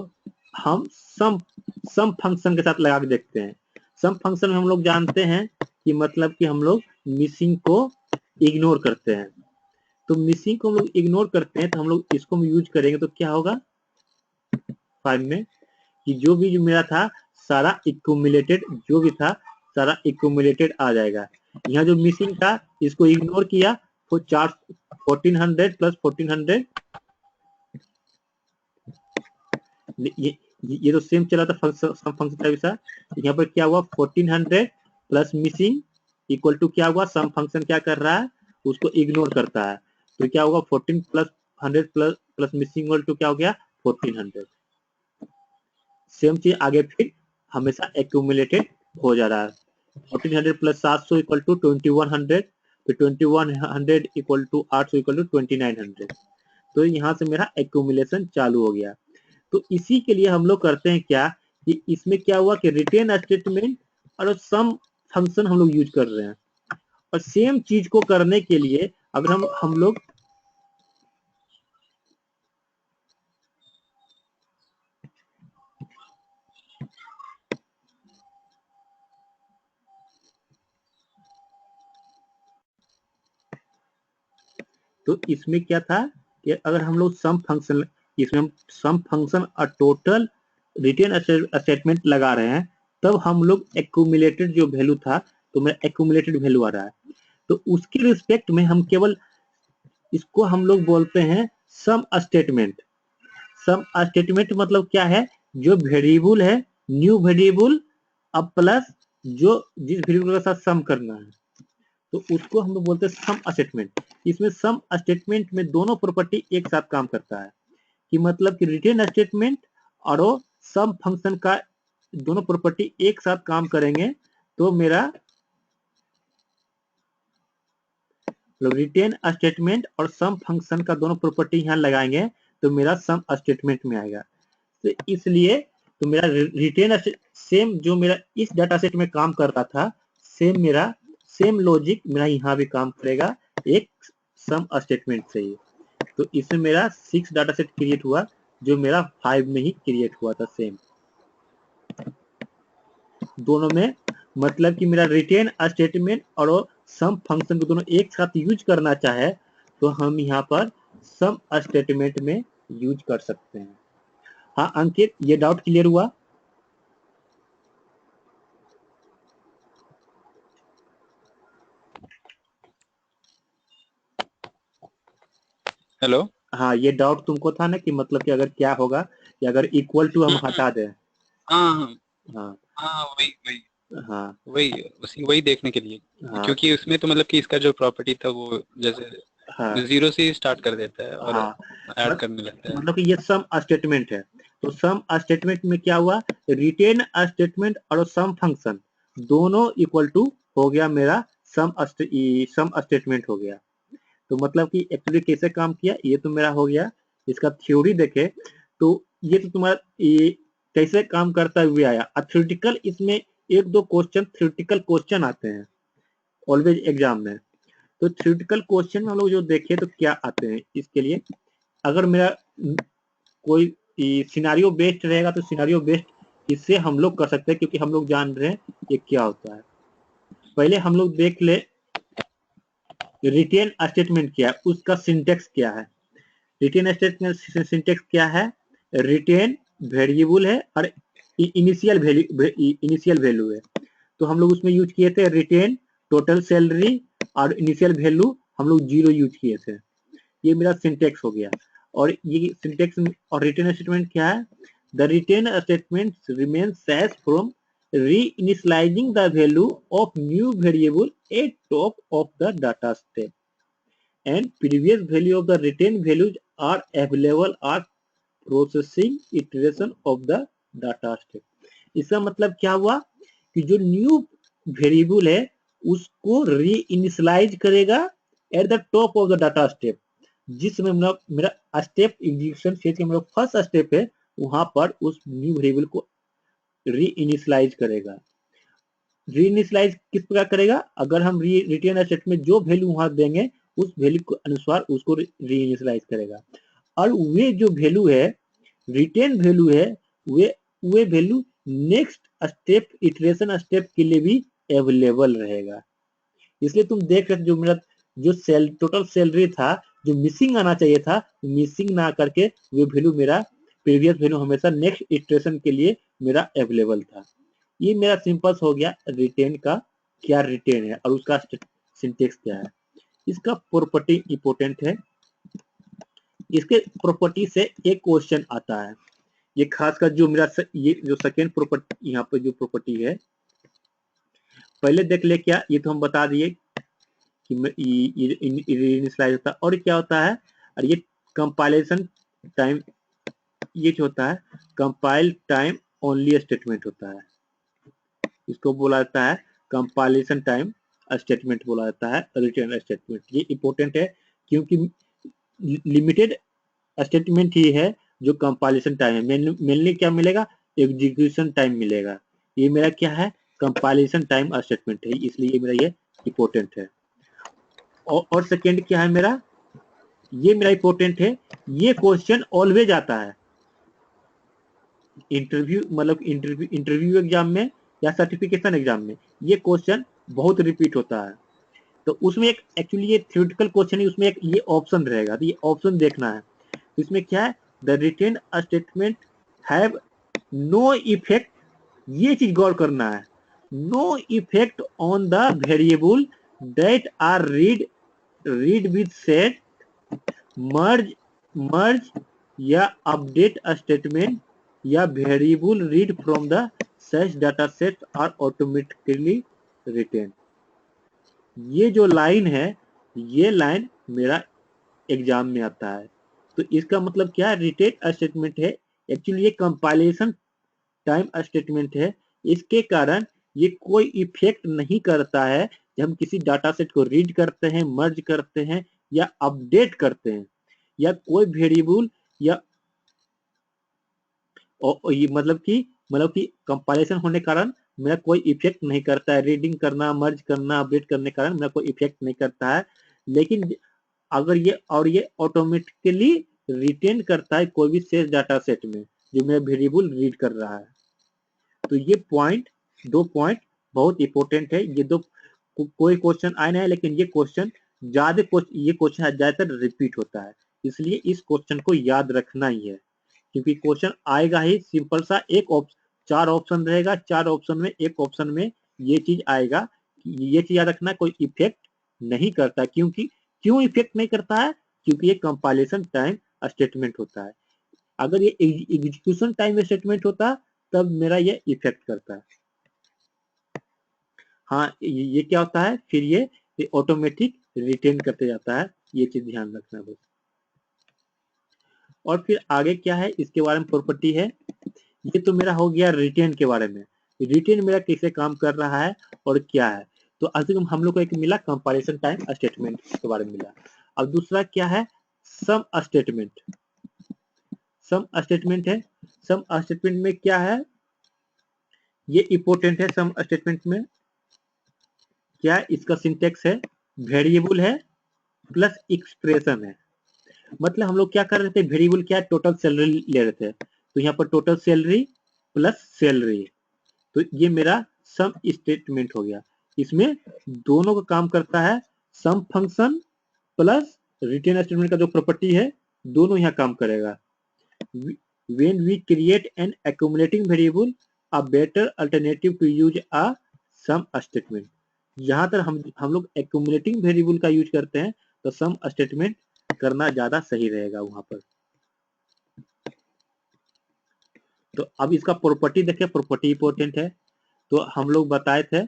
Speaker 1: हम सम फंक्शन के साथ लगा के देखते हैं। सम फंक्शन में हम लोग जानते हैं कि मतलब कि हम लोग मिसिंग को इग्नोर करते हैं। तो मिसिंग को हम लोग इग्नोर करते हैं, तो हम लोग इसको हम यूज करेंगे तो क्या होगा 5 में कि जो भी जो मेरा था सारा इक्यूमुलेटेड, जो भी था सारा इक्यूमुलेटेड आ जाएगा। यहाँ जो मिसिंग था इसको इग्नोर किया तो 1400 प्लस 1400, ये तो सेम चला था फंक्शन का वैसा। यहाँ पर क्या हुआ 1400 प्लस मिसिंग इक्वल टू क्या हुआ, सम फंक्शन क्या कर रहा है उसको इग्नोर करता है, तो क्या होगा 14 plus 100 plus missing equal to क्या हो गया 1400। सेम चीज आगे फिर हमेशा एक्यूमुलेटेड हो जा रहा है। 1400 प्लस 700 इक्वल टू 2100, फिर 2100 इक्वल टू 800 इक्वल टू 2900। तो यहाँ से मेरा एक्यूमुलेशन चालू हो गया। तो इसी के लिए हम लोग करते हैं क्या कि इसमें क्या हुआ कि रिटेन स्टेटमेंट और सम फंक्शन हम लोग यूज कर रहे हैं। और सेम चीज को करने के लिए अगर हम लोग तो इसमें क्या था कि अगर हम लोग सम फंक्शन, इसमें हम सम फंक्शन और टोटल रिटेन स्टेटमेंट लगा रहे हैं, तब हम लोग एक्यूमुलेटेड जो वैल्यू था तो मेरा एक्यूमुलेटेड वैल्यू आ रहा है, तो उसके रिस्पेक्ट में हम केवल इसको हम लोग बोलते हैं सम स्टेटमेंट। सम स्टेटमेंट मतलब क्या है, जो वेरिएबल है न्यू वेरिएबल अब प्लस जो जिस वेरिएबल के साथ सम करना है, तो उसको हम लोग बोलते हैं सम स्टेटमेंट। इसमें सम स्टेटमेंट में दोनों प्रॉपर्टी एक साथ काम करता है, कि मतलब कि रिटेन स्टेटमेंट और सम फंक्शन का दोनों प्रॉपर्टी एक साथ काम करेंगे, तो मेरा रिटेन स्टेटमेंट और सम फंक्शन का दोनों प्रॉपर्टी यहाँ लगाएंगे तो मेरा सम स्टेटमेंट में आएगा। तो इसलिए तो मेरा रिटेन सेम जो मेरा इस डाटा सेट में काम कर रहा था, सेम लॉजिक मेरा यहाँ भी काम करेगा एक सम स्टेटमेंट से ही। तो इसमें मेरा 6 डाटा सेट क्रिएट हुआ, जो मेरा 5 में ही क्रिएट हुआ था सेम। दोनों में मतलब कि मेरा रिटेन स्टेटमेंट और सम फंक्शन को दोनों एक साथ यूज करना चाहे तो हम यहाँ पर सम स्टेटमेंट में यूज कर सकते हैं। हाँ अंकित, ये डाउट क्लियर हुआ?
Speaker 5: हेलो।
Speaker 1: हाँ, ये डाउट तुमको था ना कि मतलब कि अगर क्या होगा कि अगर इक्वल टू हम हटा दें।
Speaker 5: हाँ हाँ
Speaker 1: हाँ
Speaker 5: हाँ, वही
Speaker 1: हाँ
Speaker 5: वही देखने के लिए।
Speaker 1: हाँ
Speaker 5: क्योंकि उसमें तो मतलब कि इसका जो प्रॉपर्टी था वो जैसे
Speaker 1: हाँ
Speaker 5: 0 से स्टार्ट कर देता है और
Speaker 1: हाँ
Speaker 5: ऐड करने लगता है।
Speaker 1: मतलब कि ये सम स्टेटमेंट है। तो सम स्टेटमेंट में क्या हुआ, रिटेन स्टेटमेंट और सम फंक्शन दोनों इक्वल टू हो गया मेरा सम स्टेटमेंट हो गया। तो मतलब कि एक्चुअली कैसे काम किया ये तो मेरा हो गया। इसका थ्योरी देखे तो ये तो तुम्हारा ये कैसे काम करता हुआ आया। थ्योरेटिकल इसमें 1-2 क्वेश्चन थ्योरेटिकल क्वेश्चन आते हैं ऑलवेज एग्जाम में। तो थ्योरेटिकल क्वेश्चन में हम लोग जो देखे तो क्या आते हैं, इसके लिए अगर मेरा कोई सिनारियो बेस्ड रहेगा तो सिनारियो बेस्ड इससे हम लोग कर सकते हैं, क्योंकि हम लोग जान रहे हैं ये क्या होता है। पहले हम लोग देख ले रिटेन स्टेटमेंट क्या है, उसका सिंटेक्स क्या है। रिटेन स्टेटमेंट सिंटेक्स क्या है, रिटेन वेरिएबल है और इनिशियल वैल्यू है। तो हम लोग उसमें यूज किए थे रिटेन टोटल सैलरी और इनिशियल वैल्यू हम लोग 0 यूज किए थे। ये मेरा सिंटेक्स हो गया। और ये सिंटेक्स और रिटेन स्टेटमेंट क्या है, the retain statement remains as from reinitializing the value of new variable at top of the data step and previous value of the retained values are available at processing iteration of the data step। इसका मतलब क्या हुआ कि जो new variable है उसको रीइनिशियलाइज करेगा at the top of the data step, जिसमें मेरा स्टेप एग्जीक्यूशन फेज का मेरा फर्स्ट स्टेप है, वहां पर उस न्यू वेरिएबल को रीइनिशियलाइज करेगा। रीइनिशियलाइज किस प्रकार करेगा, अगर हम रिटेन स्टेट में जो वैल्यू वहां देंगे उस वैल्यू के अनुसार उसको रीइनिशियलाइज करेगा। और वे जो वैल्यू है रिटेन वैल्यू है वे value next step iteration step के लिए भी अवेलेबल रहेगा। इसलिए तुम देख रहे जो मेरा जो टोटल सैलरी था जो मिसिंग आना चाहिए था, मिसिंग ना करके वो वैल्यू मेरा प्रीवियस वैल्यू हमेशा नेक्स्ट इटरेशन के लिए मेरा अवेलेबल था। ये मेरा सिंपल हो गया रिटेन का क्या रिटेन है और उसका सिंटेक्स क्या है। इसका प्रॉपर्टी इंपोर्टेंट है। इसके प्रॉपर्टी से एक क्वेश्चन आता है, ये खासकर जो मेरा ये जो सेकेंड प्रॉपर्टी यहाँ पे जो प्रॉपर्टी है पहले देख ले क्या, ये तो हम बता दिए कि इनिशियलाइज होता है और क्या होता है, और ये कंपाइलेशन टाइम ये जो होता है कंपाइल टाइम ओनली स्टेटमेंट होता है, इसको बोला जाता है कंपाइलेशन टाइम स्टेटमेंट बोला जाता है रिटर्न स्टेटमेंट। ये इंपॉर्टेंट है क्योंकि लिमिटेड स्टेटमेंट ही है जो कंपाइलेशन टाइम है। मेनली क्या मिलेगा, एग्जीक्यूशन टाइम मिलेगा। ये मेरा क्या है कंपाइलेशन टाइम स्टेटमेंट है, इसलिए मेरा ये इंपॉर्टेंट है। और सेकेंड क्या है मेरा, ये मेरा इंपॉर्टेंट है, ये क्वेश्चन ऑलवेज आता है इंटरव्यू मतलब इंटरव्यू एग्जाम में या सर्टिफिकेशन एग्जाम में, ये क्वेश्चन बहुत रिपीट होता है। तो उसमें एक एक्चुअली ये थ्योरेटिकल क्वेश्चन है, उसमें एक ये ऑप्शन रहेगा, तो ये ऑप्शन देखना है। इसमें क्या है, the retain statement have no effect, ये चीज गौर करना है, no effect on the variable that are read with set merge या अपडेट स्टेटमेंट या variable read from the such data set are automatically retain. ये जो लाइन है ये लाइन मेरा एग्जाम में आता है। तो इसका मतलब क्या है, रिटेन स्टेटमेंट है, एक्चुअली ये कंपाइलेशन टाइम स्टेटमेंट है। इसके कारण ये कोई इफेक्ट नहीं करता है जब हम किसी डाटा सेट को रीड करते हैं, मर्ज करते हैं या अपडेट करते हैं, या कोई वेरिएबल या ये मतलब कि कंपाइलेशन होने के कारण मेरा कोई इफेक्ट नहीं करता है, रीडिंग करना, मर्ज करना, अपडेट करने के कारण मेरा कोई इफेक्ट नहीं करता है। लेकिन अगर ये ऑटोमेटिकली रिटेन करता है कोई भी शेष डाटा सेट में जो मेरा वेरिएबल रीड कर रहा है। तो ये दो पॉइंट बहुत इंपॉर्टेंट है। ये दो कोई क्वेश्चन आए ना, लेकिन ये क्वेश्चन ज्यादातर रिपीट होता है, इसलिए इस क्वेश्चन को याद रखना ही है, क्योंकि क्वेश्चन आएगा ही सिंपल सा, चार ऑप्शन रहेगा, चार ऑप्शन में एक ऑप्शन में ये चीज आएगा। ये चीज याद रखना, कोई इफेक्ट नहीं करता। क्यों इफेक्ट नहीं करता है, क्योंकि ये कंपाइलेशन टाइम स्टेटमेंट होता है। अगर ये एग्जीक्यूशन टाइम स्टेटमेंट होता तब मेरा ये इफेक्ट करता है। हाँ, ये क्या होता है, फिर ये ऑटोमेटिक रिटेन करते जाता है, ये चीज ध्यान रखना बस। और फिर आगे क्या है, इसके बारे में प्रॉपर्टी है। ये तो मेरा हो गया रिटेन के बारे में, रिटेन मेरा कैसे काम कर रहा है और क्या है। तो आज हम लोग को एक मिला कंपैरिजन टाइम स्टेटमेंट के बारे में मिला। अब दूसरा क्या है, सम स्टेटमेंट। सम स्टेटमेंट है, सम स्टेटमेंट में क्या है, ये इंपॉर्टेंट है। सम स्टेटमेंट में क्या है, इसका सिंटेक्स है वेरिएबल है प्लस एक्सप्रेशन है। मतलब हम लोग क्या कर रहे थे, वेरिएबल क्या है, टोटल सैलरी ले रहे थे, तो यहाँ पर टोटल सैलरी प्लस सैलरी, तो ये मेरा सम स्टेटमेंट हो गया। इसमें दोनों का काम करता है सम फंक्शन प्लस रिटेन स्टेटमेंट का जो प्रॉपर्टी है दोनों यहाँ काम करेगा। When we create an accumulating variable, a better alternative to use a sum statement. जहां तक हम लोग accumulating variable का यूज करते हैं तो sum statement करना ज्यादा सही रहेगा वहां पर। तो अब इसका प्रॉपर्टी देखें, प्रॉपर्टी इंपॉर्टेंट है। तो हम लोग बताए थे,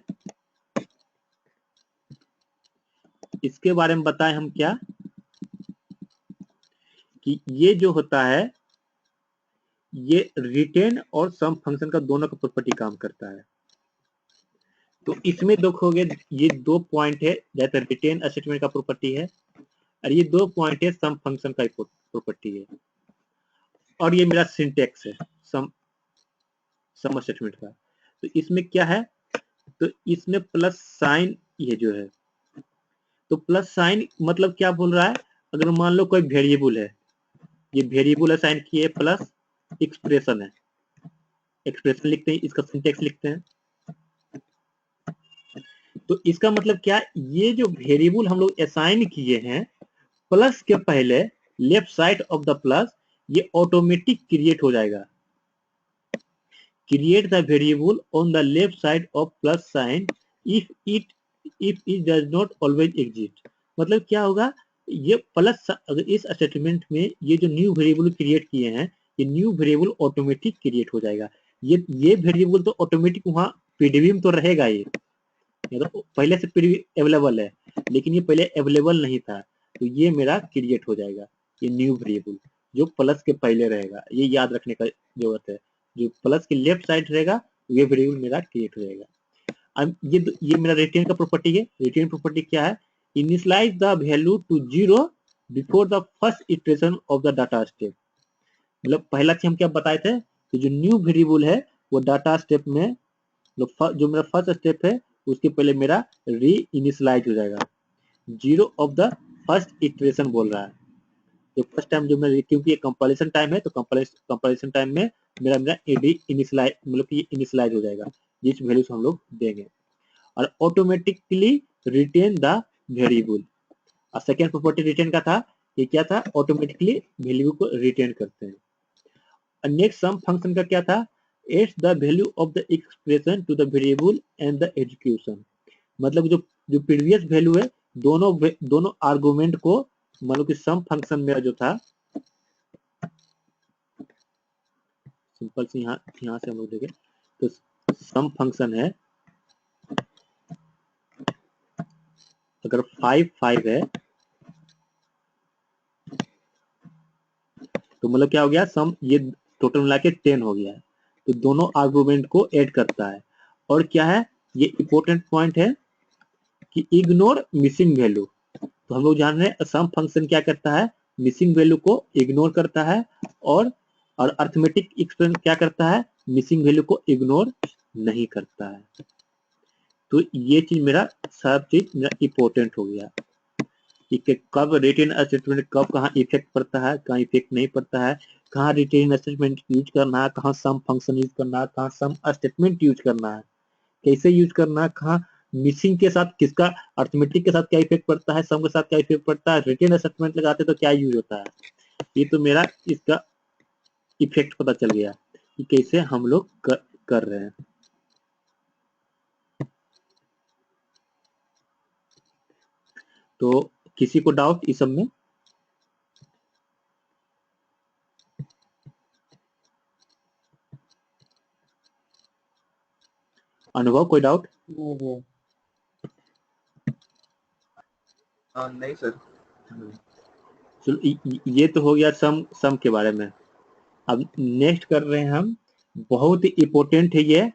Speaker 1: इसके बारे में बताए हम क्या, कि ये जो होता है ये रिटेन और सम फंक्शन का दोनों का प्रॉपर्टी काम करता है। तो इसमें देखोगे ये 2 पॉइंट है, जैसे रिटेन स्टेटमेंट का प्रॉपर्टी है और ये 2 पॉइंट है सम फंक्शन का प्रॉपर्टी है, और ये मेरा सिंटेक्स है सम स्टेटमेंट का। तो इसमें क्या है, तो इसमें प्लस साइन ये जो है, तो प्लस साइन मतलब क्या बोल रहा है, अगर मान लो कोई वेरिएबल है, ये वेरिएबल असाइन किए प्लस एक्सप्रेशन है, एक्सप्रेशन लिखते हैं, इसका सिंटेक्स लिखते हैं। तो इसका मतलब क्या, ये जो वेरिएबल हम लोग असाइन किए हैं प्लस के पहले left side of the plus, ये ऑटोमेटिक क्रिएट हो जाएगा। Create the variable on the left side of plus sign if it does not always exist. मतलब क्या होगा, ये प्लस अगर इस स्टेटमेंट में ये जो न्यू वेरिएबल क्रिएट किए हैं, ये न्यू वेरिएबल ऑटोमेटिक क्रिएट हो जाएगा। ये वेरिएबल तो ऑटोमेटिक वहां पीडीबी में तो रहेगा, ये तो पहले से पीडीबी अवेलेबल है, लेकिन ये पहले अवेलेबल नहीं था, तो ये मेरा क्रिएट हो जाएगा, ये न्यू वेरिएबल जो प्लस के पहले रहेगा। ये याद रखने का जरूरत है, जो प्लस के लेफ्ट साइड रहेगा ये वेरिएबल मेरा क्रिएट हो जाएगा। अब ये मेरा रिटेन का प्रॉपर्टी है। रिटेन प्रॉपर्टी क्या है, initialize the value to 0 before the first iteration of the data step. मतलब पहला चीज हम क्या बताए थे कि जो न्यू वेरिएबल है वो डाटा स्टेप में जो मेरा फर्स्ट स्टेप है उसके पहले मेरा री इनिशियलाइज हो जाएगा। 0 ऑफ द फर्स्ट इटरेशन बोल रहा है, तो फर्स्ट टाइम जो मेरा, क्योंकि ये कंपाइलेशन टाइम है तो कंपाइलेशन टाइम में मेरा री इनिशियलाइज मतलब कि इनिशियलाइज हो जाएगा जिस वैल्यू से हम लोग देंगे, और ऑटोमेटिकली रिटेन द वेरिएबल। और सेकेंड प्रॉपर्टी रिटेन का था, ये क्या था, ऑटोमेटिकली वैल्यू को रिटेन करते हैं। नेक्स्ट सम फंक्शन का क्या था, adds the value of the expression to the variable and the execution. मतलब जो प्रीवियस वैल्यू है दोनों आर्गुमेंट को, मतलब कि सम फंक्शन मेरा जो था, सिंपल से यहाँ से हम लोग देखें तो सम फंक्शन है, अगर 5 है तो मतलब क्या हो गया, सम ये टोटल मिला के 10 हो गया है। तो दोनों आर्गुमेंट को ऐड करता है। और क्या है, ये इंपॉर्टेंट पॉइंट है कि इग्नोर मिसिंग वैल्यू। तो हम लोग जान रहे हैं सम फंक्शन क्या करता है, मिसिंग वैल्यू को इग्नोर करता है, और अर्थमेटिक एक्सप्रेशन क्या करता है, मिसिंग वैल्यू को इग्नोर नहीं करता है। तो ये चीज मेरा सब चीज मेरा इंपॉर्टेंट हो गया कि कब रिटेन स्टेटमेंट कब कहाँ इफेक्ट पड़ता है, कहाँ इफेक्ट नहीं पड़ता है, कहाँ रिटेन स्टेटमेंट यूज करना है, कहाँ सम फंक्शन यूज करना है, कहाँ सम स्टेटमेंट यूज करना है, कैसे यूज करना है, कहाँ मिसिंग के साथ किसका, अर्थमेटिक के साथ क्या इफेक्ट पड़ता है, सम के साथ क्या इफेक्ट पड़ता है, रिटेन स्टेटमेंट लगाते तो क्या यूज होता है। ये तो मेरा इसका इफेक्ट पता चल गया कि कैसे हम लोग कर रहे हैं। तो किसी को डाउट इस सब में? अनुभव, कोई डाउट?
Speaker 4: नहीं सर।
Speaker 1: चलो ये तो हो गया सम के बारे में। अब नेक्स्ट कर रहे हैं हम, बहुत ही इंपॉर्टेंट है ये,